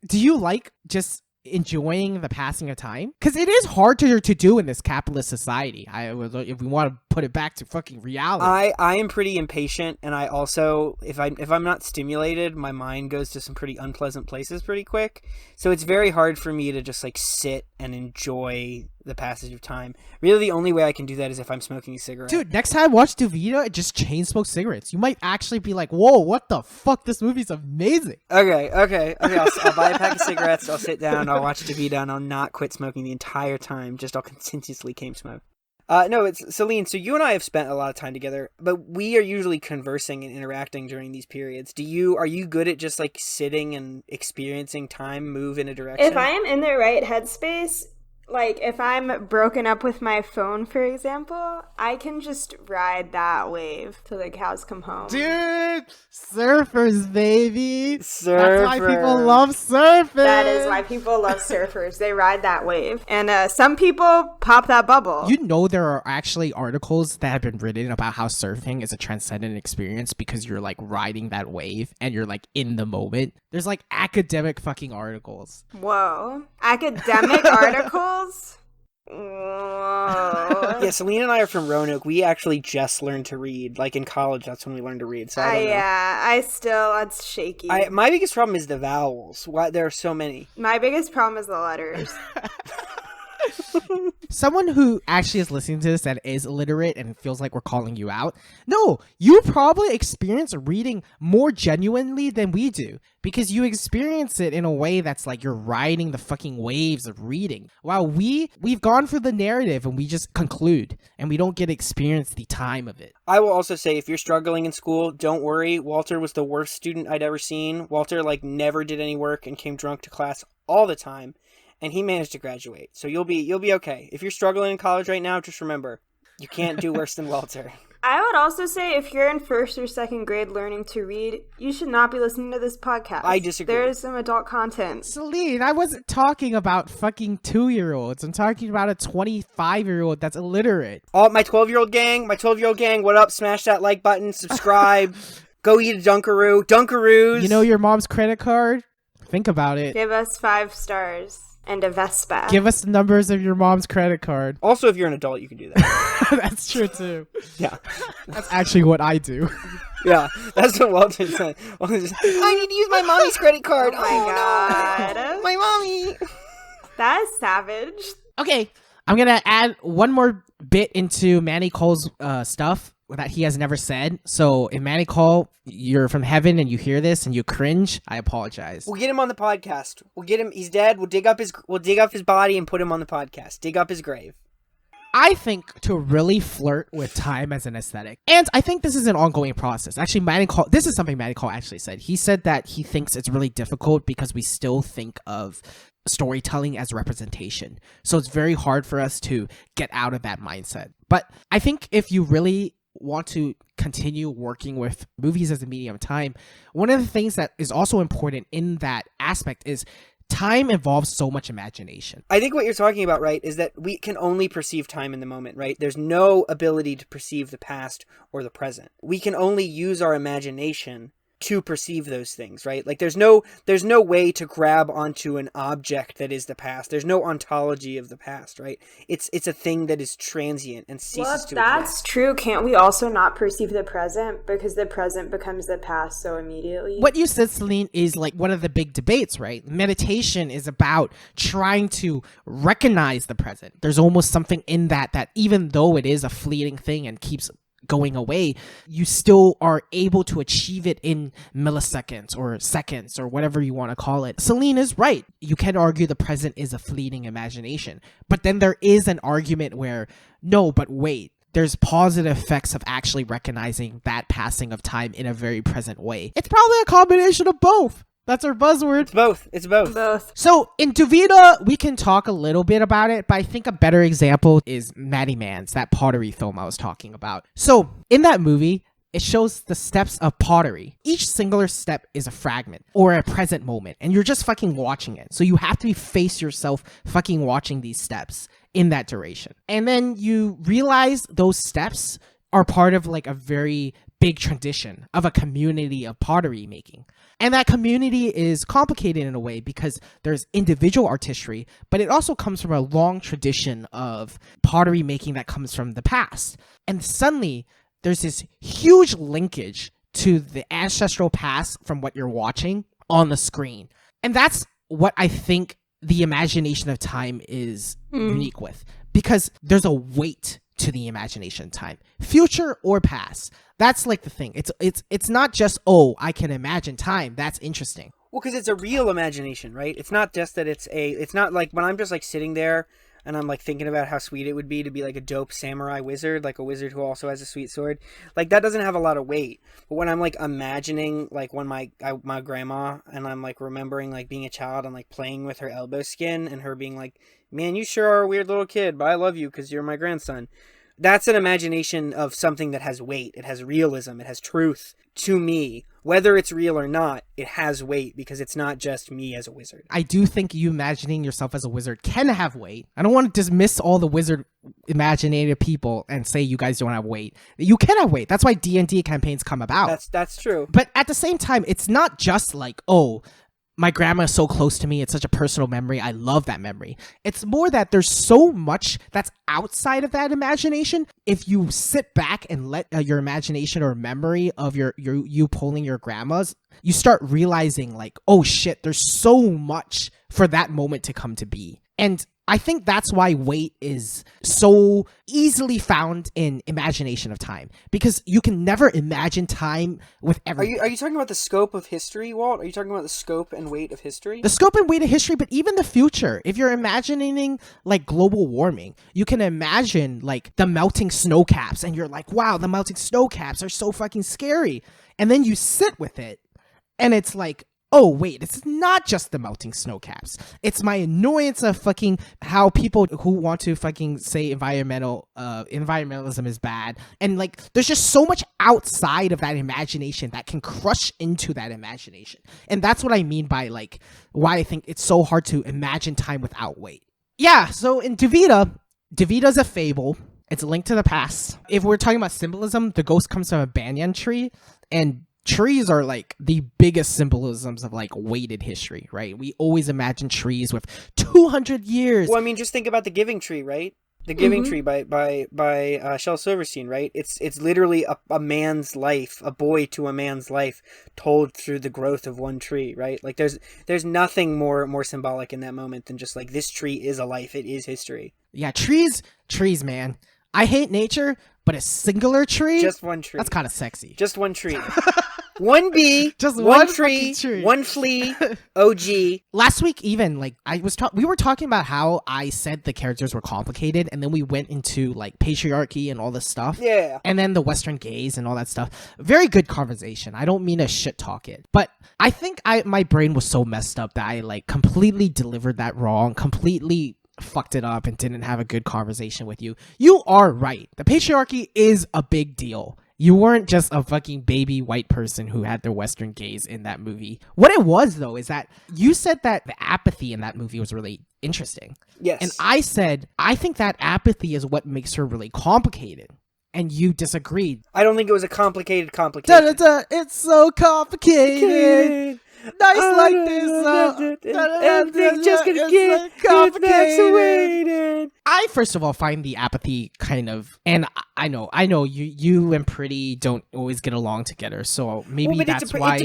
do you like just enjoying the passing of time? Because it is hard to do in this capitalist society. If we want to put it back to fucking reality. I am pretty impatient, and I also, if I'm not stimulated, my mind goes to some pretty unpleasant places pretty quick. So it's very hard for me to just like sit and enjoy the passage of time. Really, the only way I can do that is if I'm smoking a cigarette. Dude, next time watch Davida, just chain smoke cigarettes. You might actually be like, whoa, what the fuck? This movie's amazing. Okay. I'll buy a pack of cigarettes. I'll sit down. I'll watch Davida, and I'll not quit smoking the entire time. Just I'll continuously cane smoke. No, it's Celine. So you and I have spent a lot of time together, but we are usually conversing and interacting during these periods. Are you good at just like sitting and experiencing time move in a direction? If I am in the right headspace, like if I'm broken up with my phone, for example, I can just ride that wave till the cows come home. Dude, surfers, baby. Surfer. That's why people love surfing. That is why people love surfers. They ride that wave. And some people pop that bubble. You know there are actually articles that have been written about how surfing is a transcendent experience because you're like riding that wave and you're like in the moment. There's like academic fucking articles. Whoa. Academic articles? Whoa. Yeah, Celine and I are from Roanoke. We actually just learned to read. Like in college, that's when we learned to read. So I don't know. Yeah, that's shaky. My biggest problem is the vowels. Why there are so many. My biggest problem is the letters. Someone who actually is listening to this that is illiterate and feels like we're calling you out. No, you probably experience reading more genuinely than we do because you experience it in a way that's like you're riding the fucking waves of reading. While we've gone for the narrative and we just conclude and we don't get to experience the time of it. I will also say, if you're struggling in school, don't worry. Walter was the worst student I'd ever seen. Walter never did any work and came drunk to class all the time. And he managed to graduate. So you'll be okay. If you're struggling in college right now, just remember, you can't do worse than Walter. I would also say if you're in 1st or 2nd grade learning to read, you should not be listening to this podcast. I disagree. There is some adult content. Celine, I wasn't talking about fucking 2-year-olds. I'm talking about a 25-year-old that's illiterate. Oh, my 12-year-old gang, what up? Smash that like button, subscribe, go eat a Dunkaroo. Dunkaroos. You know your mom's credit card? Think about it. Give us 5 stars. And a Vespa. Give us the numbers of your mom's credit card. Also, if you're an adult, you can do that. That's true, too. Yeah. That's actually what I do. Yeah, that's what Walter said. I need to use my mommy's credit card. Oh my God. No. My mommy. That is savage. Okay, I'm going to add one more bit into Manny Cole's stuff that he has never said. So if Manny Cole, you're from heaven and you hear this and you cringe, I apologize. We'll get him on the podcast. We'll get him. He's dead. We'll dig up his body and put him on the podcast. Dig up his grave. I think to really flirt with time as an aesthetic, and I think this is an ongoing process. Actually, this is something Manny Cole actually said. He said that he thinks it's really difficult because we still think of storytelling as representation. So it's very hard for us to get out of that mindset. But I think if you really want to continue working with movies as a medium of time, one of the things that is also important in that aspect is time involves so much imagination. I think what you're talking about, right, is that we can only perceive time in the moment, right? There's no ability to perceive the past or the present. We can only use our imagination to perceive those things, right? Like there's no way to grab onto an object that is the past. There's no ontology of the past, right? It's a thing that is transient and ceases to exist. Well, if that's true, can't we also not perceive the present because the present becomes the past so immediately? What you said, Celine, is like one of the big debates, right? Meditation is about trying to recognize the present. There's almost something in that even though it is a fleeting thing and keeps going away, you still are able to achieve it in milliseconds or seconds or whatever you want to call it. Celine is right. You can argue the present is a fleeting imagination, but then there is an argument where, no, but wait, there's positive effects of actually recognizing that passing of time in a very present way. It's probably a combination of both. That's our buzzword. It's both. So in Juvenile, we can talk a little bit about it, but I think a better example is Matty Man's, that pottery film I was talking about. So in that movie, it shows the steps of pottery. Each singular step is a fragment or a present moment, and you're just fucking watching it. So you have to face yourself fucking watching these steps in that duration. And then you realize those steps are part of like a very big tradition of a community of pottery making. And that community is complicated in a way because there's individual artistry, but it also comes from a long tradition of pottery making that comes from the past. And suddenly there's this huge linkage to the ancestral past from what you're watching on the screen. And that's what I think the imagination of time is unique with, because there's a weight to the imagination of time, future or past. That's like the thing. It's not just, oh, I can imagine time. That's interesting. Well, because it's a real imagination, right? It's not just that it's not like when I'm just like sitting there and I'm like thinking about how sweet it would be to be like a dope samurai wizard, like a wizard who also has a sweet sword. Like that doesn't have a lot of weight. But when I'm like imagining like when my grandma, and I'm like remembering like being a child and like playing with her elbow skin and her being like, man, you sure are a weird little kid, but I love you because you're my grandson. That's an imagination of something that has weight. It has realism. It has truth to me. Whether it's real or not, it has weight because it's not just me as a wizard. I do think you imagining yourself as a wizard can have weight. I don't want to dismiss all the wizard imaginative people and say you guys don't have weight. You can have weight. That's why D&D campaigns come about. That's true. But at the same time, it's not just like, oh, my grandma is so close to me. It's such a personal memory. I love that memory. It's more that there's so much that's outside of that imagination. If you sit back and let your imagination or memory of you pulling your grandma's, you start realizing like, oh shit, there's so much for that moment to come to be. And I think that's why weight is so easily found in imagination of time, because you can never imagine time with everything. Are you talking about the scope of history, Walt? Are you talking about the scope and weight of history? The scope and weight of history, but even the future. If you're imagining like global warming, you can imagine like the melting snow caps, and you're like, wow, the melting snow caps are so fucking scary. And then you sit with it, and it's like, oh, wait, it's not just the melting snow caps. It's my annoyance of fucking how people who want to fucking say environmentalism is bad. And like, there's just so much outside of that imagination that can crush into that imagination. And that's what I mean by like, why I think it's so hard to imagine time without weight. Yeah, so in Duvita's a fable. It's a link to the past. If we're talking about symbolism, the ghost comes from a banyan tree, and trees are like the biggest symbolisms of like weighted history, right? We always imagine trees with 200 years. Well, I mean, just think about the Giving Tree, right? The Giving Tree by Shel Silverstein, right? It's literally a man's life, a boy to a man's life, told through the growth of one tree, right? Like there's nothing more symbolic in that moment than just like, this tree is a life, it is history. Yeah, trees, man. I hate nature, but a singular tree, just one tree. That's kind of sexy. Just one tree. One bee, just one tree, one flea, OG. Last week, even like we were talking about how I said the characters were complicated, and then we went into like patriarchy and all this stuff. Yeah. And then the Western gaze and all that stuff. Very good conversation. I don't mean to shit talk it, but I think my brain was so messed up that I like completely delivered that wrong, completely fucked it up, and didn't have a good conversation with you. You are right. The patriarchy is a big deal. You weren't just a fucking baby white person who had their Western gaze in that movie. What it was, though, is that you said that the apathy in that movie was really interesting. Yes. And I said, I think that apathy is what makes her really complicated. And you disagreed. I don't think it was a complicated complication. Da-da-da, it's so complicated. Nice like this. Everything's just gonna get complicated. I first of all find the apathy kind of, and I know you and Pretty don't always get along together, so maybe that's why.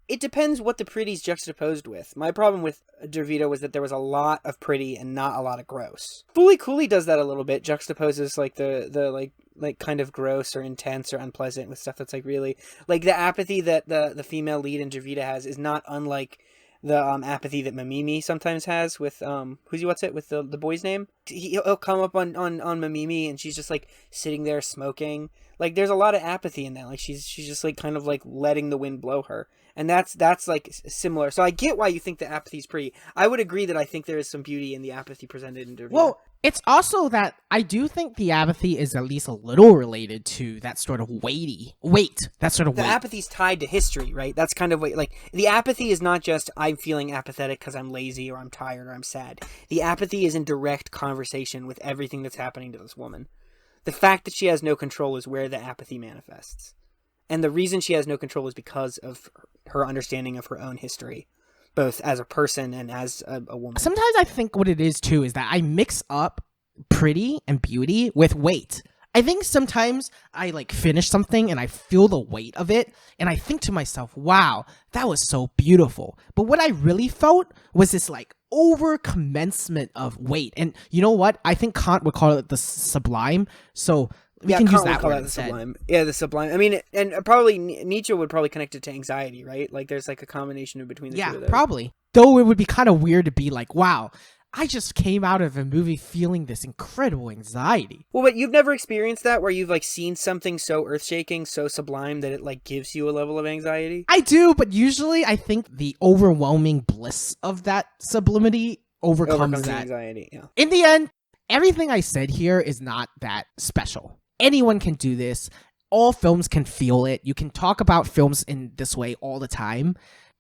It depends what the Pretty's juxtaposed with. My problem with Duvita was that there was a lot of Pretty and not a lot of gross. Fooly Cooley does that a little bit, juxtaposes like the like kind of gross or intense or unpleasant with stuff that's like really like the apathy that the female lead in Duvita has is not unlike the apathy that Mamimi sometimes has with what's the boy's name. He'll come up on Mamimi and she's just like sitting there smoking. Like there's a lot of apathy in that. Like she's just like kind of like letting the wind blow her. And that's like similar. So I get why you think the apathy's pretty. I would agree that I think there is some beauty in the apathy presented in Duvita. Well, it's also that I do think the apathy is at least a little related to that sort of weight. The apathy's tied to history, right? That's kind of like the apathy is not just I'm feeling apathetic because I'm lazy or I'm tired or I'm sad. The apathy is in direct conversation with everything that's happening to this woman. The fact that she has no control is where the apathy manifests. And the reason she has no control is because of her understanding of her own history, both as a person and as a woman. Sometimes I think what it is, too, is that I mix up pretty and beauty with weight. I think sometimes I, like, finish something and I feel the weight of it, and I think to myself, wow, that was so beautiful. But what I really felt was this, like, over-commencement of weight. And you know what? I think Kant would call it the sublime, so we can use that word instead. Sublime. Yeah, the sublime. I mean, and probably Nietzsche would probably connect it to anxiety, right? Like there's like a combination between the two of those. Yeah, probably. Though it would be kind of weird to be like, wow, I just came out of a movie feeling this incredible anxiety. Well, but you've never experienced that where you've like seen something so earth-shaking, so sublime that it like gives you a level of anxiety? I do, but usually I think the overwhelming bliss of that sublimity overcomes that anxiety. Yeah. In the end, everything I said here is not that special. Anyone can do this. All films can feel it. You can talk about films in this way all the time.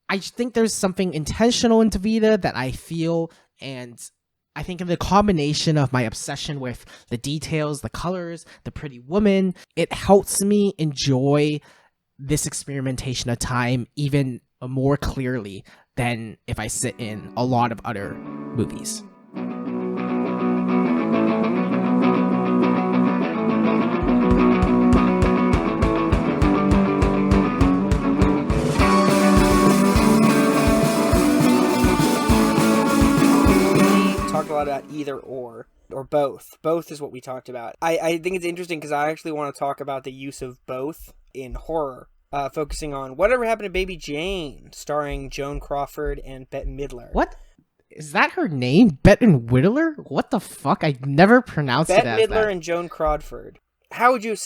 I think there's something intentional in Duvita that I feel, and I think in the combination of my obsession with the details, the colors, the pretty woman, it helps me enjoy this experimentation of time even more clearly than if I sit in a lot of other movies. a lot about either or both. Both is what we talked about. I think it's interesting because I actually want to talk about the use of both in horror, focusing on Whatever Happened to Baby Jane, starring Joan Crawford and Bette Midler. What? Is that her name? Bette Midler? What the fuck? I never pronounced it as Bette Midler that. and Joan Crawford. How would you have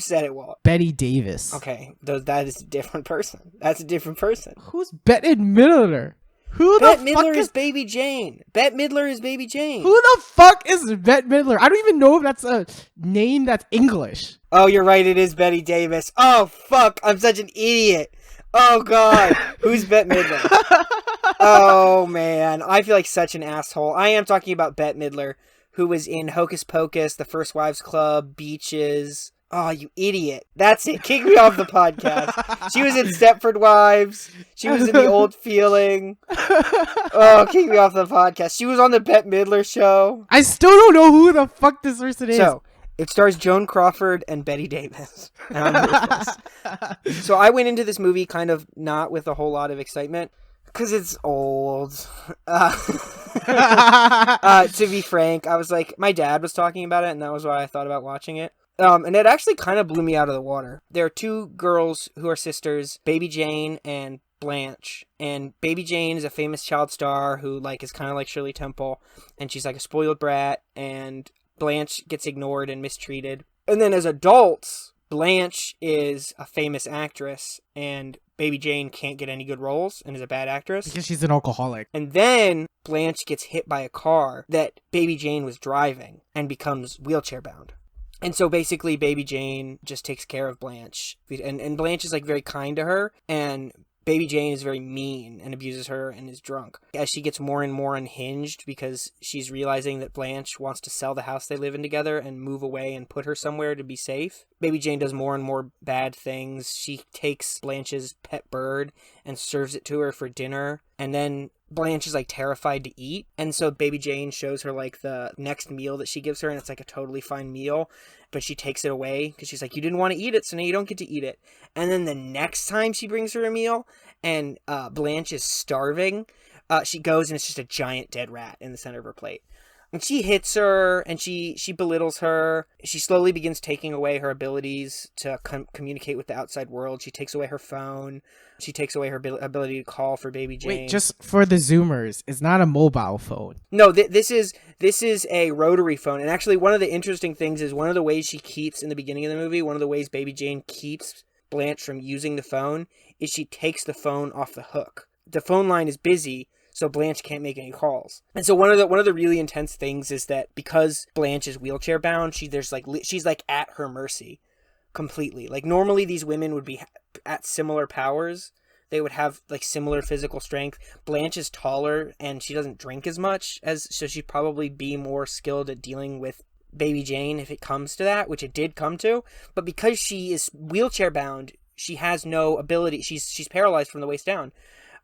said it, Walt? Betty Davis. Okay, that is a different person. That's a different person. Who's Bette Midler? Bette Midler is Baby Jane. Bette Midler is Baby Jane. Who the fuck is Bette Midler? I don't even know if that's a name that's English. Oh, you're right. It is Betty Davis. Oh, fuck. I'm such an idiot. Oh, God. Who's Bette Midler? Oh, man. I feel like such an asshole. I am talking about Bette Midler, who was in Hocus Pocus, The First Wives Club, Beaches. Oh, you idiot. That's it. Kick me off the podcast. She was in Stepford Wives. She was in The Old Feeling. Oh, kick me off the podcast. She was on the Bette Midler show. I still don't know who the fuck this person is. So, it stars Joan Crawford and Betty Davis. And I'm ruthless. So I went into this movie kind of not with a whole lot of excitement. Because it's old. To be frank, I was like, my dad was talking about it, and that was why I thought about watching it. And it actually kind of blew me out of the water. There are two girls who are sisters, Baby Jane and Blanche. And Baby Jane is a famous child star who is kind of like Shirley Temple. And she's like a spoiled brat. And Blanche gets ignored and mistreated. And then as adults, Blanche is a famous actress. And Baby Jane can't get any good roles and is a bad actress. Because she's an alcoholic. And then Blanche gets hit by a car that Baby Jane was driving and becomes wheelchair bound. And so basically Baby Jane just takes care of Blanche. And Blanche is very kind to her. And Baby Jane is very mean and abuses her and is drunk. As she gets more and more unhinged because she's realizing that Blanche wants to sell the house they live in together and move away and put her somewhere to be safe, Baby Jane does more and more bad things. She takes Blanche's pet bird and serves it to her for dinner. And then Blanche is terrified to eat. And so Baby Jane shows her the next meal that she gives her, and it's a totally fine meal. But she takes it away because she's like, you didn't want to eat it, so now you don't get to eat it. And then the next time she brings her a meal and Blanche is starving, she goes and it's just a giant dead rat in the center of her plate. And she hits her and she belittles her. She slowly begins taking away her abilities to communicate with the outside world. She takes away her phone. She takes away her ability to call for Baby Jane. Wait, just for the Zoomers, it's not a mobile phone. No, this is a rotary phone. And actually, one of the interesting things is one of the ways she keeps, in the beginning of the movie, one of the ways Baby Jane keeps Blanche from using the phone is she takes the phone off the hook. The phone line is busy, so Blanche can't make any calls. And so one of the really intense things is that because Blanche is wheelchair bound, she's at her mercy completely. Normally these women would be at similar powers. They would have similar physical strength. Blanche is taller and she doesn't drink as much, so she'd probably be more skilled at dealing with Baby Jane if it comes to that, which it did come to. But because she is wheelchair bound, she has no ability. She's paralyzed from the waist down.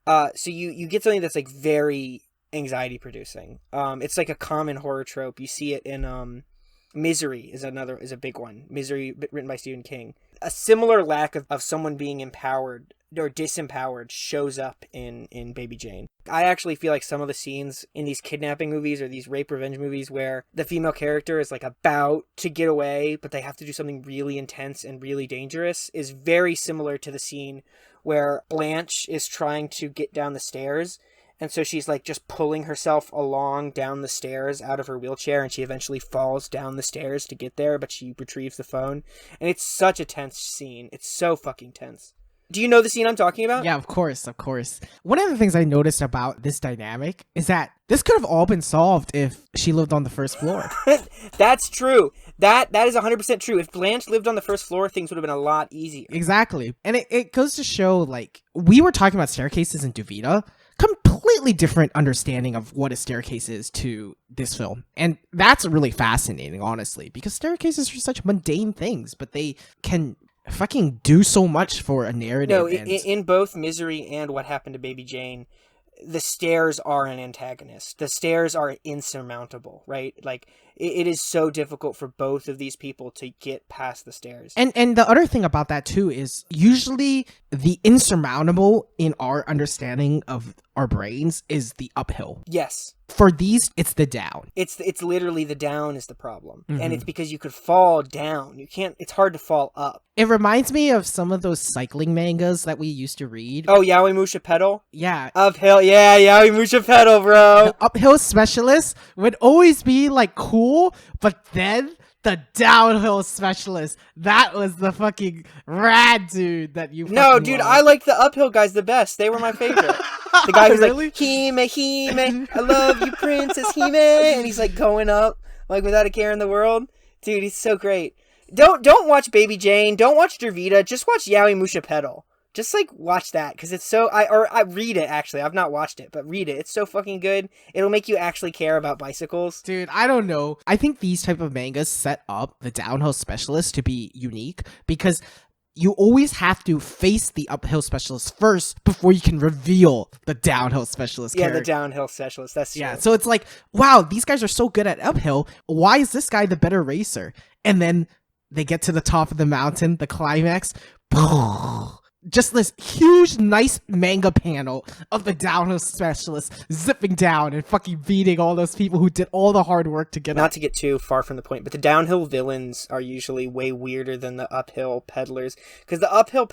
So you get something that's very anxiety producing. It's a common horror trope. You see it in Misery is a big one. Misery, written by Stephen King. A similar lack of someone being empowered or disempowered shows up in Baby Jane. I actually feel like some of the scenes in these kidnapping movies or these rape revenge movies where the female character is about to get away, but they have to do something really intense and really dangerous is very similar to the scene where Blanche is trying to get down the stairs. And so she's just pulling herself along down the stairs out of her wheelchair, and she eventually falls down the stairs to get there, but she retrieves the phone. And it's such a tense scene. It's so fucking tense. Do you know the scene I'm talking about? Yeah, of course. One of the things I noticed about this dynamic is that this could have all been solved if she lived on the first floor. That's true. That is 100% true. If Blanche lived on the first floor, things would have been a lot easier. Exactly. And it goes to show, we were talking about staircases in Duvisita. Completely different understanding of what a staircase is to this film. And that's really fascinating, honestly, because staircases are such mundane things, but they can fucking do so much for a narrative. No, in both Misery and What Happened to Baby Jane, the stairs are an antagonist. The stairs are insurmountable, right? It is so difficult for both of these people to get past the stairs. And the other thing about that too is usually the insurmountable in our understanding of our brains is the uphill. Yes. For these, it's the down. It's literally the down is the problem. And it's because you could fall down. You can't, it's hard to fall up. It reminds me of some of those cycling mangas that we used to read. Oh, Yaoi Musha Pedal? Yeah. Uphill, yeah, Yaoi Musha Pedal, bro. The uphill specialist would always be like cool, but then the downhill specialist, that was the fucking rad dude that you No, dude, love. I like the uphill guys the best. They were my favorite. The guy who's Really? like, Hime, I love you, Princess Hime. And he's like going up, like without a care in the world. Dude, he's so great. Don't watch Baby Jane. Don't watch Dervita. Just watch Yaoi Musha Pedal. Just like watch that because it's so. I read it actually. I've not watched it, but read it. It's so fucking good. It'll make you actually care about bicycles. Dude, I don't know. I think these type of mangas set up the downhill specialist to be unique because you always have to face the uphill specialist first before you can reveal the downhill specialist character. The downhill specialist. That's true. Yeah, so it's like, wow, these guys are so good at uphill. Why is this guy the better racer? And then they get to the top of the mountain, the climax. Just this huge, nice manga panel of the downhill specialist zipping down and fucking beating all those people who did all the hard work to get Not up. to get too far from the point, but the downhill villains are usually way weirder than the uphill peddlers. Because the uphill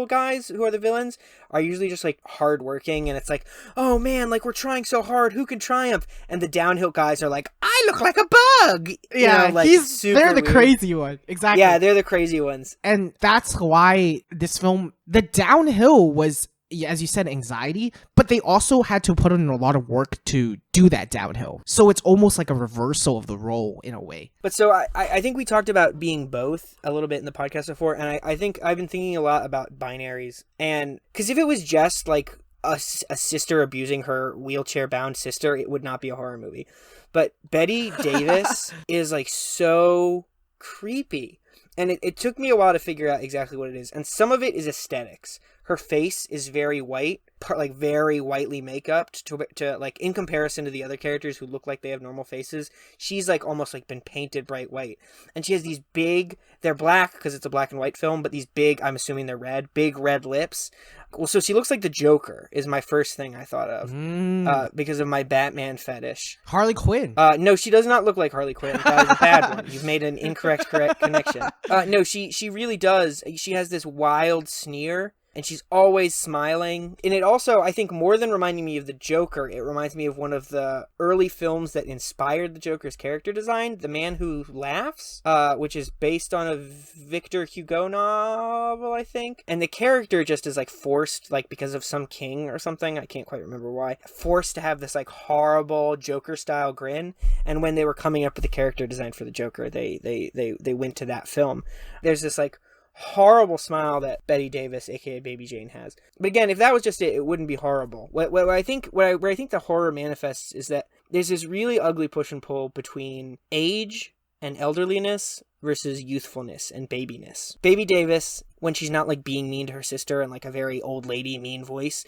guys who are the villains are usually just like hardworking, and it's like, oh man, like we're trying so hard, who can triumph? And the downhill guys are like, I look like a bug. Yeah, like, they're the weird. crazy one. Exactly. Yeah, they're the crazy ones. And that's why this film, the downhill was, as you said, anxiety, but they also had to put in a lot of work to do that downhill. So it's almost like a reversal of the role in a way. But so I think we talked about being both a little bit in the podcast before, and I think I've been thinking a lot about binaries. And because if it was just like a sister abusing her wheelchair-bound sister, it would not be a horror movie. But Betty Davis is like so creepy. And it took me a while to figure out exactly what it is. And some of it is aesthetics. Her face is very white, like very whitely make-upped to like in comparison to the other characters who look like they have normal faces. She's like almost like been painted bright white. And she has these big, they're black because it's a black and white film, but these big, I'm assuming they're red, big red lips. Well, so she looks like the Joker is my first thing I thought of because of my Batman fetish. Harley Quinn. No, she does not look like Harley Quinn. That is a bad one. You've made an incorrect connection. No, she really does. She has this wild sneer. And she's always smiling. And it also, I think, more than reminding me of the Joker, it reminds me of one of the early films that inspired the Joker's character design, The Man Who Laughs, which is based on a Victor Hugo novel, I think. And the character just is, like, forced, like, because of some king or something, I can't quite remember why, forced to have this, like, horrible Joker-style grin. And when they were coming up with the character design for the Joker, they went to that film. There's this, like, horrible smile that Betty Davis, aka Baby Jane, has. But again, if that was just it, it wouldn't be horrible. Where I think the horror manifests is that there's this really ugly push and pull between age and elderliness versus youthfulness and babiness. Baby Davis, when she's not like being mean to her sister and like a very old lady mean voice,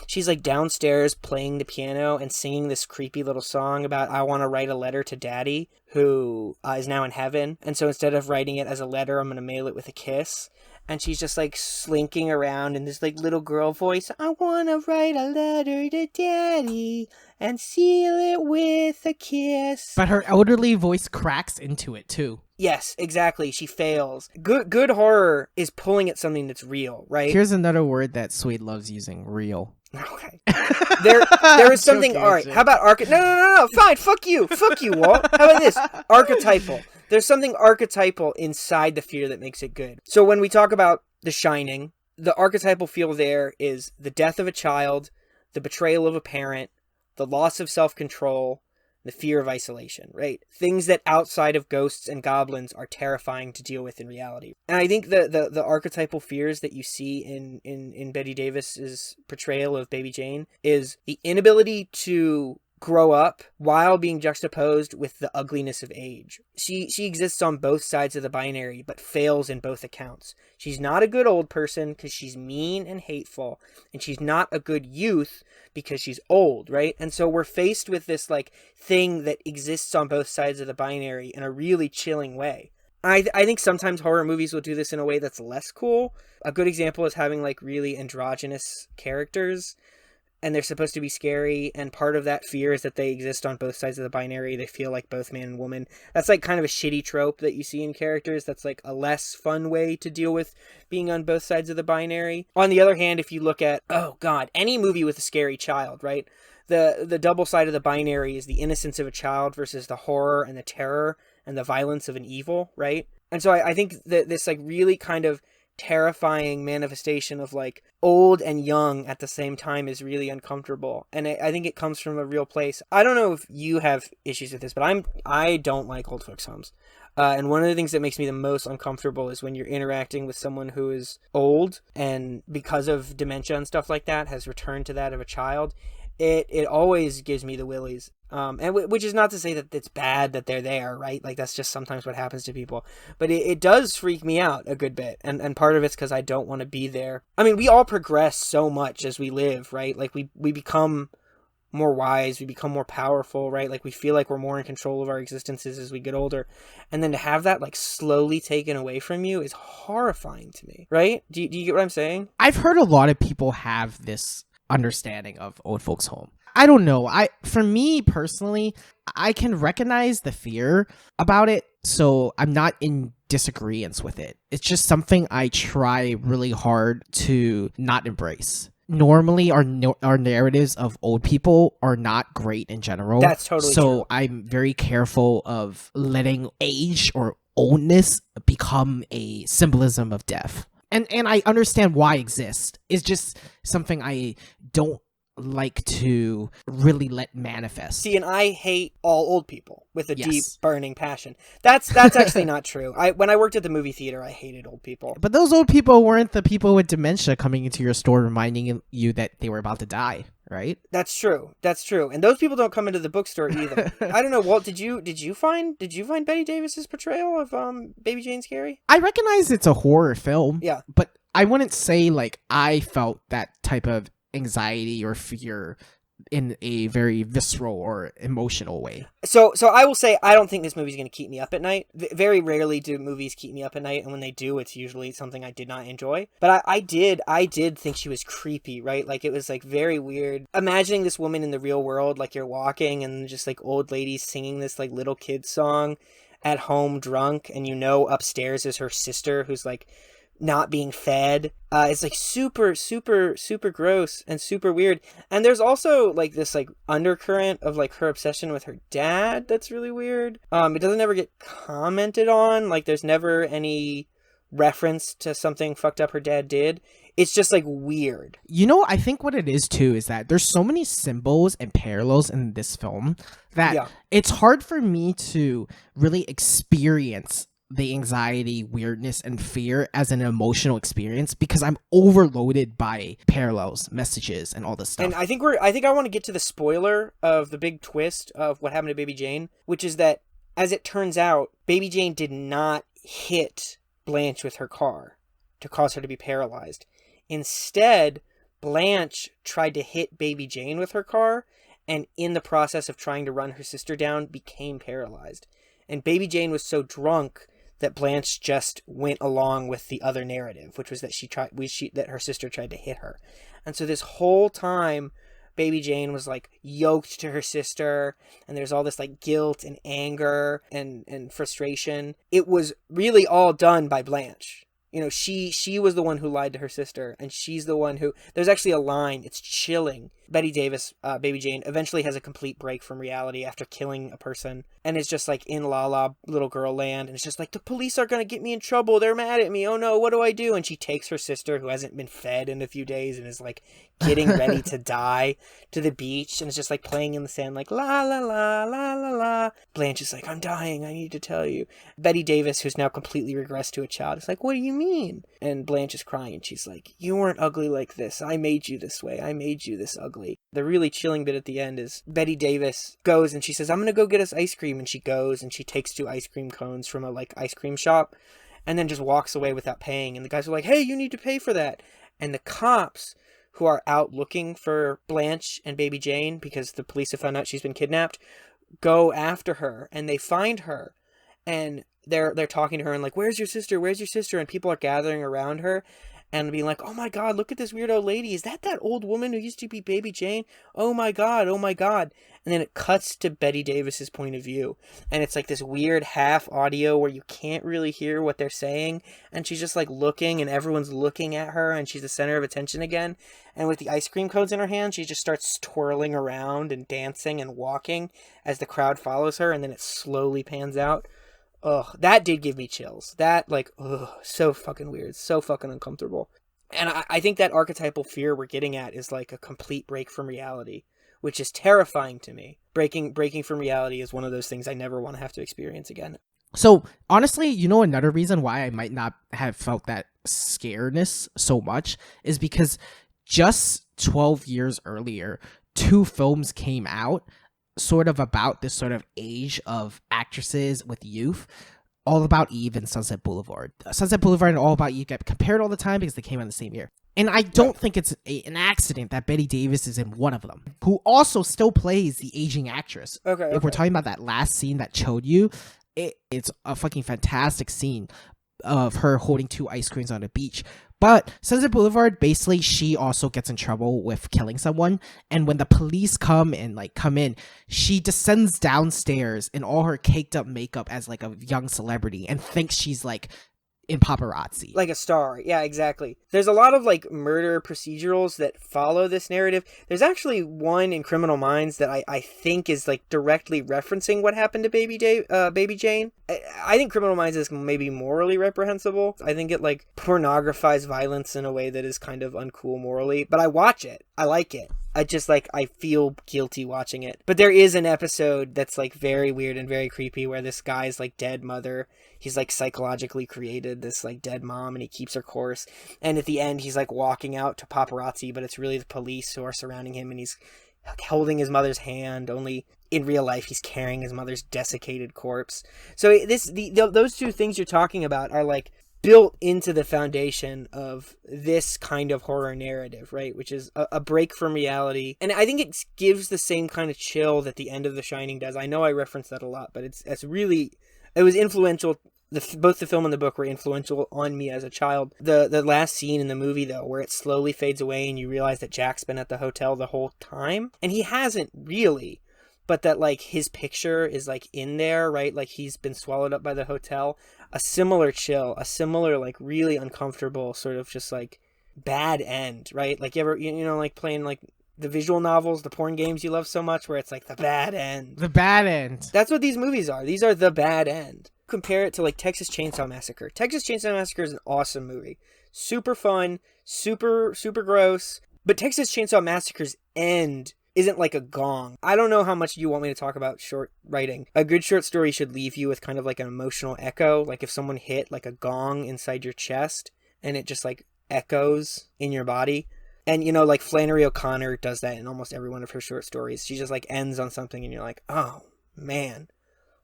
she's like downstairs playing the piano and singing this creepy little song about I want to write a letter to daddy who is now in heaven. And so instead of writing it as a letter, I'm going to mail it with a kiss. And she's just like slinking around in this like little girl voice. I want to write a letter to daddy and seal it with a kiss. But her elderly voice cracks into it too. Yes, exactly. She fails. Good horror is pulling at something that's real, right? Here's another word that Swede loves using, real. Okay. There is something. Joking, all right. How about No. Fine. Fuck you, Walt. How about this? Archetypal. There's something archetypal inside the fear that makes it good. So when we talk about The Shining, the archetypal feel there is the death of a child, the betrayal of a parent, the loss of self-control, the fear of isolation, right? Things that outside of ghosts and goblins are terrifying to deal with in reality. And I think the archetypal fears that you see in Betty Davis's portrayal of Baby Jane is the inability to grow up while being juxtaposed with the ugliness of age. She exists on both sides of the binary, but fails in both accounts. She's not a good old person because she's mean and hateful, and she's not a good youth because she's old, right? And so we're faced with this like thing that exists on both sides of the binary in a really chilling way. I think sometimes horror movies will do this in a way that's less cool. A good example is having like really androgynous characters. and they're supposed to be scary, and part of that fear is that they exist on both sides of the binary. They feel like both man and woman. That's like kind of a shitty trope that you see in characters. That's like a less fun way to deal with being on both sides of the binary. On the other hand, if you look at, oh god, any movie with a scary child, right? The double side of the binary is the innocence of a child versus the horror and the terror and the violence of an evil, right? And so I think that this like really kind of terrifying manifestation of like old and young at the same time is really uncomfortable, and I think it comes from a real place. I don't know if you have issues with this, but I don't like old folks homes, and one of the things that makes me the most uncomfortable is when you're interacting with someone who is old and because of dementia and stuff like that has returned to that of a child. It always gives me the willies. Which is not to say that it's bad that they're there, right? Like, that's just sometimes what happens to people. But it does freak me out a good bit. And part of it's because I don't want to be there. I mean, we all progress so much as we live, right? Like, we become more wise, we become more powerful, right? Like, we feel like we're more in control of our existences as we get older. And then to have that, like, slowly taken away from you is horrifying to me, right? Do you get what I'm saying? I've heard a lot of people have this understanding of old folks home. I don't know. For me personally, I can recognize the fear about it, so I'm not in disagreement with it. It's just something I try really hard to not embrace. Normally, our narratives of old people are not great in general. That's totally true. So I'm very careful of letting age or oldness become a symbolism of death. And I understand why it exists. It's just something I don't like to really let manifest. See, and I hate all old people with a deep, burning passion. That's actually not true. When I worked at the movie theater, I hated old people. But those old people weren't the people with dementia coming into your store reminding you that they were about to die, right? That's true. And those people don't come into the bookstore either. I don't know, Walt, did you find Bette Davis's portrayal of Baby Jane scary? I recognize it's a horror film. Yeah. But I wouldn't say like I felt that type of anxiety or fear in a very visceral or emotional way. So I will say I don't think this movie's going to keep me up at night. Very rarely do movies keep me up at night, and when they do, it's usually something I did not enjoy. But I did think she was creepy, right? Like, it was like very weird. Imagining this woman in the real world, like you're walking and just like old ladies singing this like little kid song at home drunk, and upstairs is her sister who's like not being fed. It's like super, super, super gross and super weird. And there's also like this like undercurrent of like her obsession with her dad that's really weird. It doesn't ever get commented on. Like, there's never any reference to something fucked up her dad did. It's just like weird. I think what it is too is that there's so many symbols and parallels in this film that it's hard for me to really experience the anxiety, weirdness, and fear as an emotional experience because I'm overloaded by parallels, messages, and all this stuff. And I think I want to get to the spoiler of the big twist of what happened to Baby Jane, which is that, as it turns out, Baby Jane did not hit Blanche with her car to cause her to be paralyzed. Instead, Blanche tried to hit Baby Jane with her car, and in the process of trying to run her sister down, became paralyzed. And Baby Jane was so drunk that Blanche just went along with the other narrative, which was that that her sister tried to hit her. And so this whole time, Baby Jane was like yoked to her sister, and there's all this like guilt and anger and frustration. It was really all done by Blanche. She was the one who lied to her sister, and she's the one who... There's actually a line, it's chilling. Bette Davis, Baby Jane, eventually has a complete break from reality after killing a person, and is just like in La La little girl land, and it's just like, the police are gonna get me in trouble, they're mad at me, oh no, what do I do? And she takes her sister, who hasn't been fed in a few days and is like getting ready to die, to the beach, and it's just like playing in the sand like la la la la la la. Blanche is like, I'm dying, I need to tell you. Bette Davis, who's now completely regressed to a child, is like, what do you mean? And Blanche is crying. She's like, you weren't ugly like this. I made you this way. I made you this ugly. The really chilling bit at the end is Bette Davis goes and she says, I'm going to go get us ice cream. And she goes and she takes 2 ice cream cones from a like ice cream shop and then just walks away without paying. And the guys are like, hey, you need to pay for that. And the cops, who are out looking for Blanche and Baby Jane because the police have found out she's been kidnapped, go after her and they find her. And they're talking to her and like, where's your sister? Where's your sister? And people are gathering around her. and being like, oh my God, look at this weird old lady. Is that old woman who used to be Baby Jane? Oh my God, oh my God. And then it cuts to Betty Davis's point of view. And it's like this weird half audio where you can't really hear what they're saying. And she's just like looking, and everyone's looking at her, and she's the center of attention again. And with the ice cream cones in her hand, she just starts twirling around and dancing and walking as the crowd follows her. And then it slowly pans out. Ugh, that did give me chills. That, like, ugh, so fucking weird. So fucking uncomfortable. And I think that archetypal fear we're getting at is like a complete break from reality, which is terrifying to me. Breaking from reality is one of those things I never want to have to experience again. So, honestly, another reason why I might not have felt that scaredness so much is because just 12 years earlier, 2 films came out sort of about this sort of age of actresses with youth. All About Eve and Sunset Boulevard. Sunset Boulevard and All About Eve get compared all the time because they came out in the same year. And I don't think it's an accident that Betty Davis is in one of them, who also still plays the aging actress. Okay. If we're talking about that last scene that showed you, it's a fucking fantastic scene of her holding 2 ice creams on a beach. But Sunset Boulevard, basically, she also gets in trouble with killing someone. And when the police come in, she descends downstairs in all her caked up makeup as like a young celebrity and thinks she's like in paparazzi. Like a star. Yeah, exactly. There's a lot of like murder procedurals that follow this narrative. There's actually one in Criminal Minds that I think is like directly referencing what happened to Baby Jane. I think Criminal Minds is maybe morally reprehensible. I think it like pornographies violence in a way that is kind of uncool morally, but I watch it. I like it. I feel guilty watching it. But there is an episode that's like very weird and very creepy where this guy's like dead mother, he's like psychologically created this like dead mom and he keeps her course. And at the end, he's like walking out to paparazzi, but it's really the police who are surrounding him and he's holding his mother's hand. Only in real life, he's carrying his mother's desiccated corpse. So those 2 things you're talking about are like built into the foundation of this kind of horror narrative, right? Which is a break from reality. And I think it gives the same kind of chill that the end of The Shining does. I know I reference that a lot, but it was influential. Both the film and the book were influential on me as a child. The last scene in the movie, though, where it slowly fades away and you realize that Jack's been at the hotel the whole time. And he hasn't really. But that, like, his picture is, like, in there, right? Like, he's been swallowed up by the hotel. A similar chill, a similar, like, really uncomfortable sort of just, like, bad end, right? Like, you ever, like, playing, like, the visual novels, the porn games you love so much, where it's, like, the bad end. The bad end. That's what these movies are. These are the bad end. Compare it to, like, Texas Chainsaw Massacre. Texas Chainsaw Massacre is an awesome movie. Super fun, super, super gross. But Texas Chainsaw Massacre's end isn't like a gong. I don't know how much you want me to talk about short writing. A good short story should leave you with kind of like an emotional echo. Like if someone hit like a gong inside your chest and it just like echoes in your body. And like Flannery O'Connor does that in almost every one of her short stories. She just like ends on something and you're like, oh man,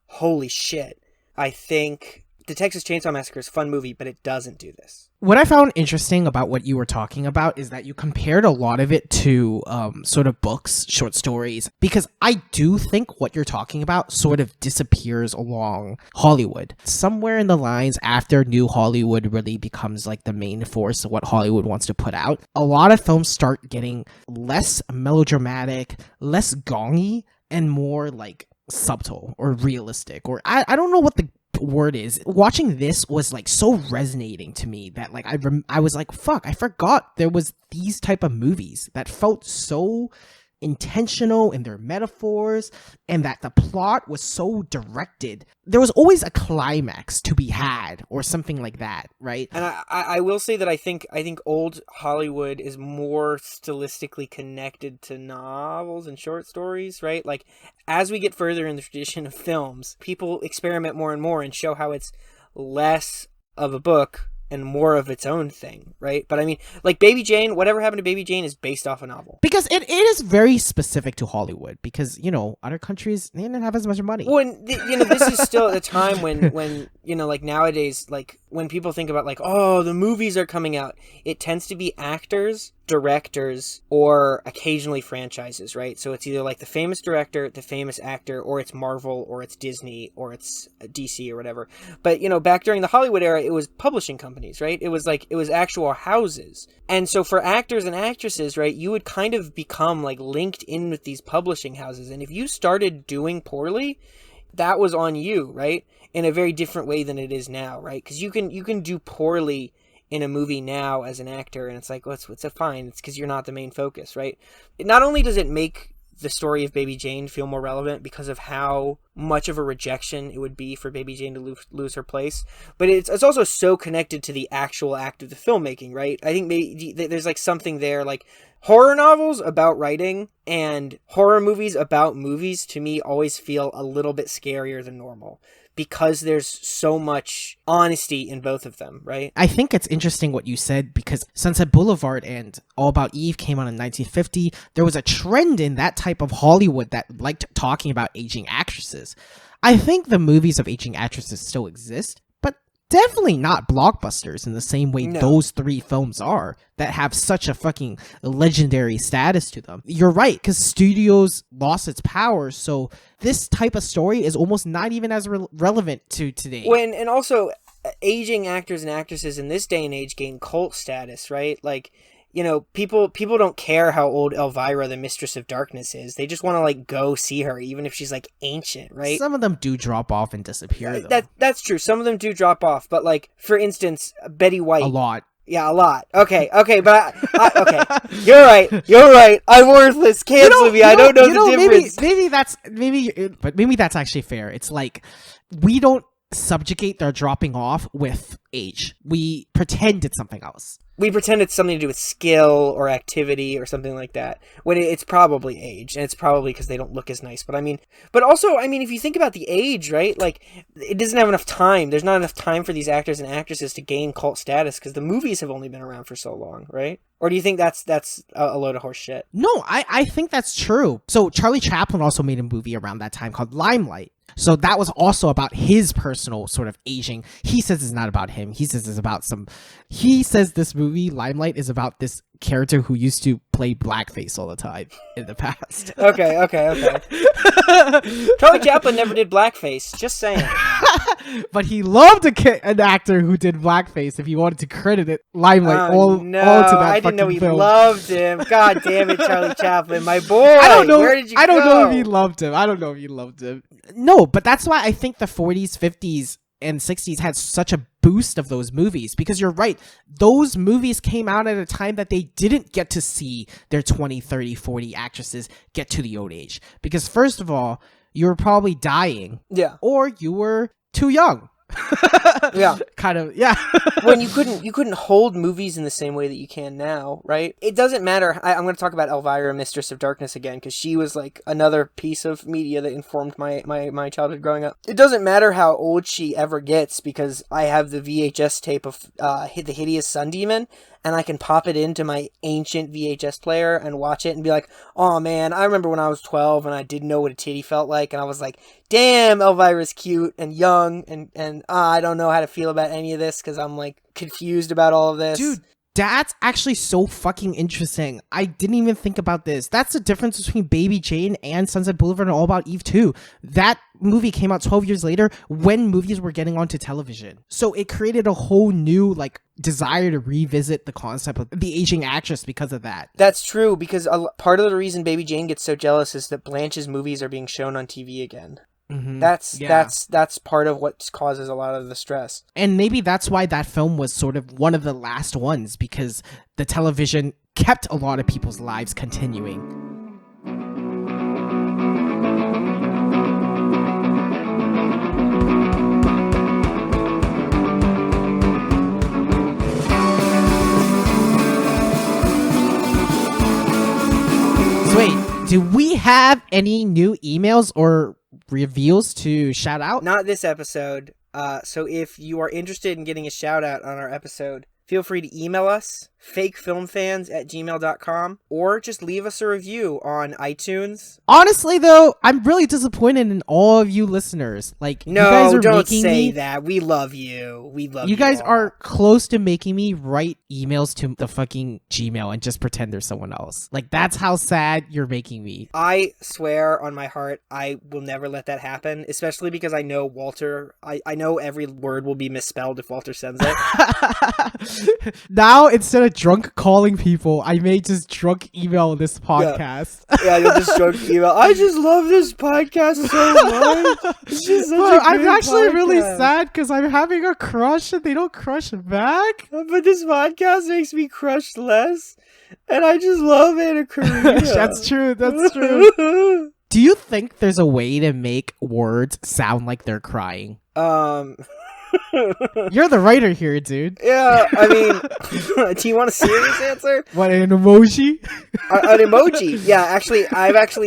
holy shit. I think the Texas Chainsaw Massacre is a fun movie, but it doesn't do this. What I found interesting about what you were talking about is that you compared a lot of it to sort of books, short stories, because I do think what you're talking about sort of disappears along Hollywood. Somewhere in the lines after New Hollywood really becomes like the main force of what Hollywood wants to put out, a lot of films start getting less melodramatic, less gongy, and more like subtle or realistic, or I don't know what the word is. Watching this was like so resonating to me that like I was like, fuck, I forgot there was these type of movies that felt so intentional in their metaphors and that the plot was so directed. There was always a climax to be had or something like that, right? And I will say that I think old Hollywood is more stylistically connected to novels and short stories, right? Like as we get further in the tradition of films, people experiment more and more and show how it's less of a book and more of its own thing, right? But I mean, like Baby Jane, whatever happened to Baby Jane is based off a novel. Because it is very specific to Hollywood, because, other countries, they didn't have as much money. Well, and, this is still at a time when like nowadays, like when people think about like, oh, the movies are coming out, it tends to be actors directors or occasionally franchises, right? So it's either like the famous director, the famous actor, or it's Marvel, or it's Disney, or it's DC or whatever. But, back during the Hollywood era, it was publishing companies, right? It was actual houses. And so for actors and actresses, right, you would kind of become like linked in with these publishing houses. And if you started doing poorly, that was on you, right? In a very different way than it is now, right? Because you can do poorly in a movie now as an actor, and it's like, what's a fine? It's because you're not the main focus, right? Not only does it make the story of Baby Jane feel more relevant because of how much of a rejection it would be for Baby Jane to lose her place, but it's also so connected to the actual act of the filmmaking, right? I think maybe there's like something there, like horror novels about writing and horror movies about movies, to me, always feel a little bit scarier than normal, because there's so much honesty in both of them, right? I think it's interesting what you said, because Sunset Boulevard and All About Eve came out in 1950. There was a trend in that type of Hollywood that liked talking about aging actresses. I think the movies of aging actresses still exist, but definitely not blockbusters in the same way those three films are, that have such a fucking legendary status to them. You're right, because studios lost its power, so this type of story is almost not even as relevant to today. And also, aging actors and actresses in this day and age gain cult status, right? Like, people don't care how old Elvira, the Mistress of Darkness, is. They just want to like go see her, even if she's like ancient, right? Some of them do drop off and disappear, though. That's true. Some of them do drop off, but like, for instance, Betty White. A lot. Yeah, a lot. Okay, but okay. You're right. I'm worthless. Cancel me. I don't know the difference. Maybe that's actually fair. It's like, we don't subjugate their dropping off with age. We pretend it's something else. We pretend it's something to do with skill or activity or something like that, when it's probably age, and it's probably because they don't look as nice. But also, if you think about the age, right? Like, it doesn't have enough time. There's not enough time for these actors and actresses to gain cult status because the movies have only been around for so long, right? Or do you think that's a load of horse shit? No, I think that's true. So Charlie Chaplin also made a movie around that time called Limelight. So that was also about his personal sort of aging. He says it's not about him. He says this movie, Limelight, is about this character who used to play blackface all the time in the past. Okay. Charlie Chaplin never did blackface. Just saying. But he loved an actor who did blackface if he wanted to credit it Limelight all to that I didn't know he film. loved him. God damn it, Charlie Chaplin, my boy. I don't know. Where did you I don't go? know if he loved him. No, but that's why I think the 40s, 50s, and 60s had such a boost of those movies, because you're right, those movies came out at a time that they didn't get to see their 20, 30, 40 actresses get to the old age, because first of all, you were probably dying, or you were too young. Kind of. When you couldn't hold movies in the same way that you can now, right? It doesn't matter. I'm going to talk about Elvira, Mistress of Darkness, again, because she was like another piece of media that informed my childhood growing up. It doesn't matter how old she ever gets, because I have the VHS tape of The Hideous Sun Demon, and I can pop it into my ancient VHS player and watch it and be like, oh man, I remember when I was 12 and I didn't know what a titty felt like, and I was like, damn, Elvira's cute and young, and I don't know how to feel about any of this because I'm like confused about all of this. Dude, that's actually so fucking interesting. I didn't even think about this. That's the difference between Baby Jane and Sunset Boulevard and All About Eve 2. That movie came out 12 years later when movies were getting onto television. So it created a whole new desire to revisit the concept of the aging actress because of that. That's true, because part of the reason Baby Jane gets so jealous is that Blanche's movies are being shown on TV again. Mm-hmm. That's part of what causes a lot of the stress. And maybe that's why that film was sort of one of the last ones, because the television kept a lot of people's lives continuing. So wait, do we have any new emails or reveals to shout out? Not this episode. So if you are interested in getting a shout out on our episode, feel free to email us fakefilmfans@gmail.com, or just leave us a review on iTunes. Honestly, though, I'm really disappointed in all of you listeners. Like, No, you guys are don't making say me... that. We love you. We love you. You guys all. are close to making me write emails to the fucking Gmail and just pretend there's someone else. Like, that's how sad you're making me. I swear on my heart, I will never let that happen, especially because I know Walter. I know every word will be misspelled if Walter sends it. Now, instead of drunk calling people, I may just drunk email this podcast. Yeah, you'll just drunk email. I just love this podcast so much. It's just such a I'm great actually really podcast. sad because I'm having a crush and they don't crush back. But this podcast makes me crush less, and I just love Anna Korea. That's true. That's true. Do you think there's a way to make words sound like they're crying? You're the writer here, dude. Yeah, I mean, do you want a serious answer? What, an emoji? An emoji. Yeah, actually,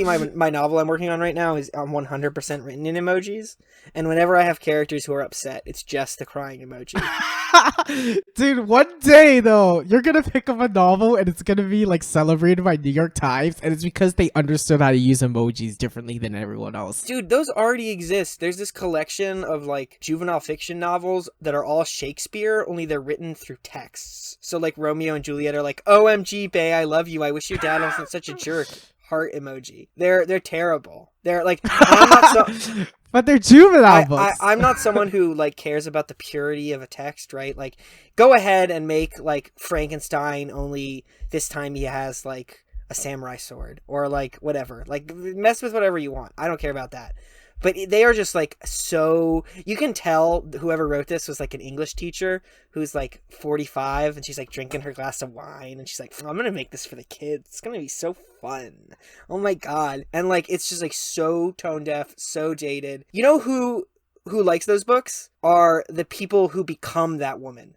my novel I'm working on right now is 100% written in emojis. And whenever I have characters who are upset, it's just the crying emoji. Dude, one day, though, you're gonna pick up a novel and it's gonna be, like, celebrated by New York Times, and it's because they understood how to use emojis differently than everyone else. Dude, those already exist. There's this collection of, like, juvenile fiction novels that are all Shakespeare, only they're written through texts. So, like, Romeo and Juliet are like, OMG, bae, I love you. I wish your dad wasn't such a jerk. Heart emoji. They're terrible. They're, like, I'm not But they're juvenile books. I'm not someone who, like, cares about the purity of a text, right? Like, go ahead and make, like, Frankenstein, only this time he has, like, a samurai sword. Or, like, whatever. Like, mess with whatever you want. I don't care about that. But they are just, like, so... You can tell whoever wrote this was, like, an English teacher who's, like, 45, and she's, like, drinking her glass of wine, and she's like, I'm gonna make this for the kids. It's gonna be so fun. Oh my god. And, like, it's just, like, so tone-deaf, so dated. You know who likes those books? Are the people who become that woman.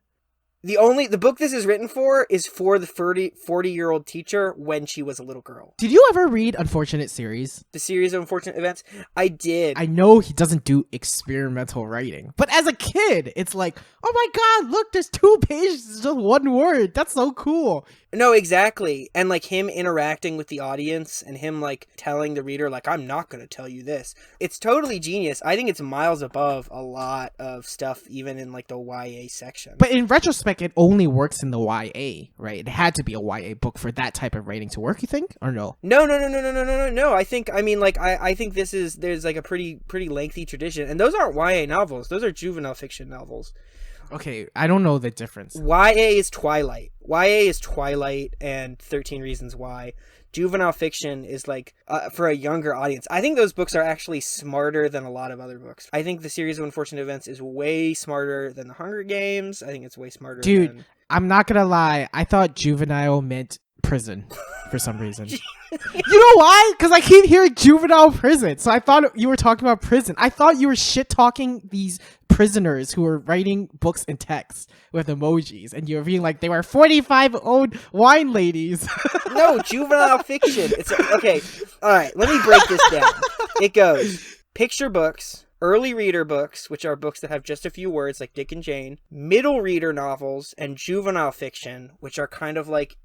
The book this is written for is for the 40-year-old teacher when she was a little girl. Did you ever read Unfortunate Series? The series of unfortunate events? I did. I know he doesn't do experimental writing, but as a kid, it's like, oh my god, look, there's 2 pages, just 1 word. That's so cool. No, exactly. And, like, him interacting with the audience and him, like, telling the reader, like, I'm not going to tell you this. It's totally genius. I think it's miles above a lot of stuff, even in, like, the YA section. But in retrospect, it only works in the YA, right? It had to be a YA book for that type of writing to work, you think? Or no? No. I think there's, like, a pretty lengthy tradition. And those aren't YA novels. Those are juvenile fiction novels. Okay, I don't know the difference. YA is Twilight. YA is Twilight and 13 Reasons Why. Juvenile fiction is, like, for a younger audience. I think those books are actually smarter than a lot of other books. I think the series of unfortunate events is way smarter than the Hunger Games. I think it's way smarter Dude, I'm not gonna lie. I thought juvenile meant prison for some reason. You know why? Because I keep hearing juvenile prison. So I thought you were talking about prison. I thought you were shit-talking these prisoners who were writing books and text with emojis. And you were being like, they were 45-old wine ladies. No, juvenile fiction. It's okay. All right, let me break this down. It goes picture books, early reader books, which are books that have just a few words like Dick and Jane, middle reader novels, and juvenile fiction, which are kind of like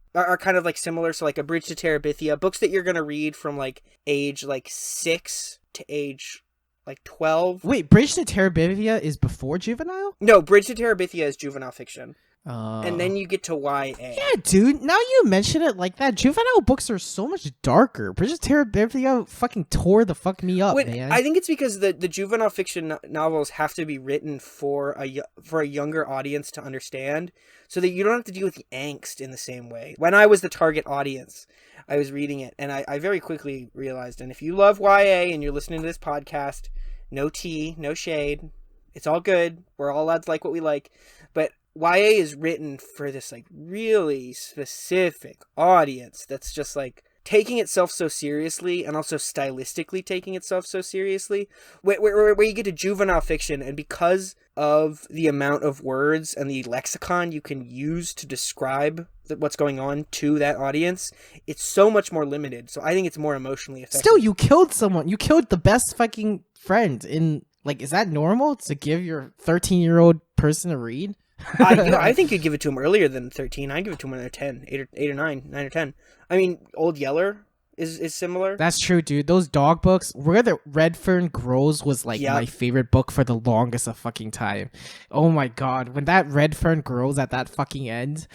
similar. So, like, A Bridge to Terabithia, books that you're gonna read from, like, age, like, 6 to age, like, 12. Wait, Bridge to Terabithia is before juvenile? No, Bridge to Terabithia is juvenile fiction. Oh. And then you get to YA. Yeah, dude, now you mention it like that, juvenile books are so much darker. Bridge to Terabithia fucking tore the fuck me up, man. I think it's because the juvenile fiction novels have to be written for a younger audience to understand, so that you don't have to deal with the angst in the same way. When I was the target audience, I was reading it, and I very quickly realized, and if you love YA and you're listening to this podcast, no tea, no shade, it's all good. We're all allowed to like what we like, but YA is written for this, like, really specific audience that's just, like, taking itself so seriously and also stylistically taking itself so seriously. Where you get to juvenile fiction, and because of the amount of words and the lexicon you can use to describe what's going on to that audience, it's so much more limited. So I think it's more emotionally effective. Still, you killed someone. You killed the best fucking friend in, like, is that normal to give your 13-year-old person a read? I think you'd give it to him earlier than 13. I'd give it to him when they're 10, 8 or 9 or 10. I mean, Old Yeller is similar. That's true, dude. Those dog books, Where the Red Fern Grows was like my favorite book for the longest of fucking time. Oh my god, when that red fern grows at that fucking end.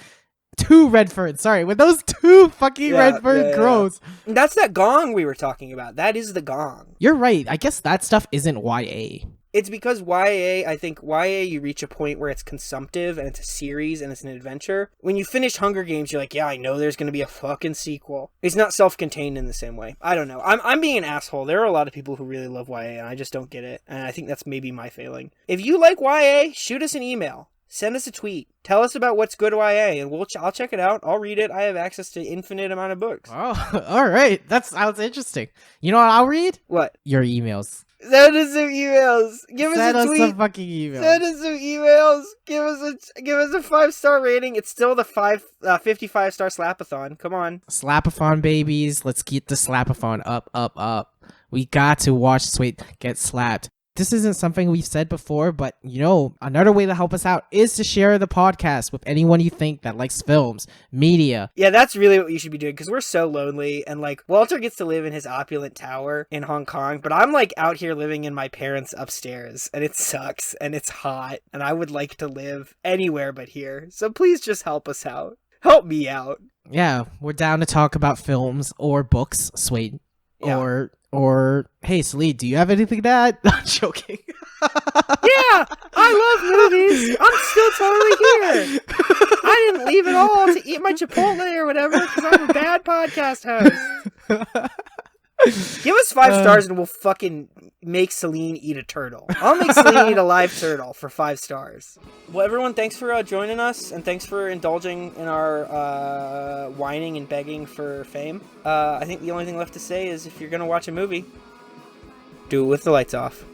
When those two fucking red fern grows. That's that gong we were talking about. That is the gong. You're right. I guess that stuff isn't YA. It's because YA, I think YA, you reach a point where it's consumptive and it's a series and it's an adventure. When you finish Hunger Games, you're like, yeah, I know there's going to be a fucking sequel. It's not self-contained in the same way. I don't know. I'm being an asshole. There are a lot of people who really love YA and I just don't get it. And I think that's maybe my failing. If you like YA, shoot us an email. Send us a tweet. Tell us about what's good YA, and I'll check it out. I'll read it. I have access to infinite amount of books. Oh, all right. That sounds interesting. You know what I'll read? What? Your emails. Send us some emails. Give us a tweet. Send us some fucking emails. Send us some emails. Give us a 5-star rating. It's still the 55-star slapathon. Come on. Slapathon, babies. Let's get the slapathon up. We got to watch Sweet get slapped. This isn't something we've said before, but, another way to help us out is to share the podcast with anyone you think that likes films, media. Yeah, that's really what you should be doing, because we're so lonely, and, Walter gets to live in his opulent tower in Hong Kong, but I'm, out here living in my parents' upstairs, and it sucks, and it's hot, and I would like to live anywhere but here. So please just help us out. Help me out. Yeah, we're down to talk about films or books, Sweet. Yeah. Or, hey, Celine, do you have anything to add? I'm joking. Yeah, I love movies. I'm still totally here. I didn't leave at all to eat my Chipotle or whatever because I'm a bad podcast host. Give us 5 stars and we'll fucking make Celine eat a turtle. I'll make Celine eat a live turtle for 5 stars. Well, everyone, thanks for joining us, and thanks for indulging in our whining and begging for fame. I think the only thing left to say is if you're going to watch a movie, do it with the lights off.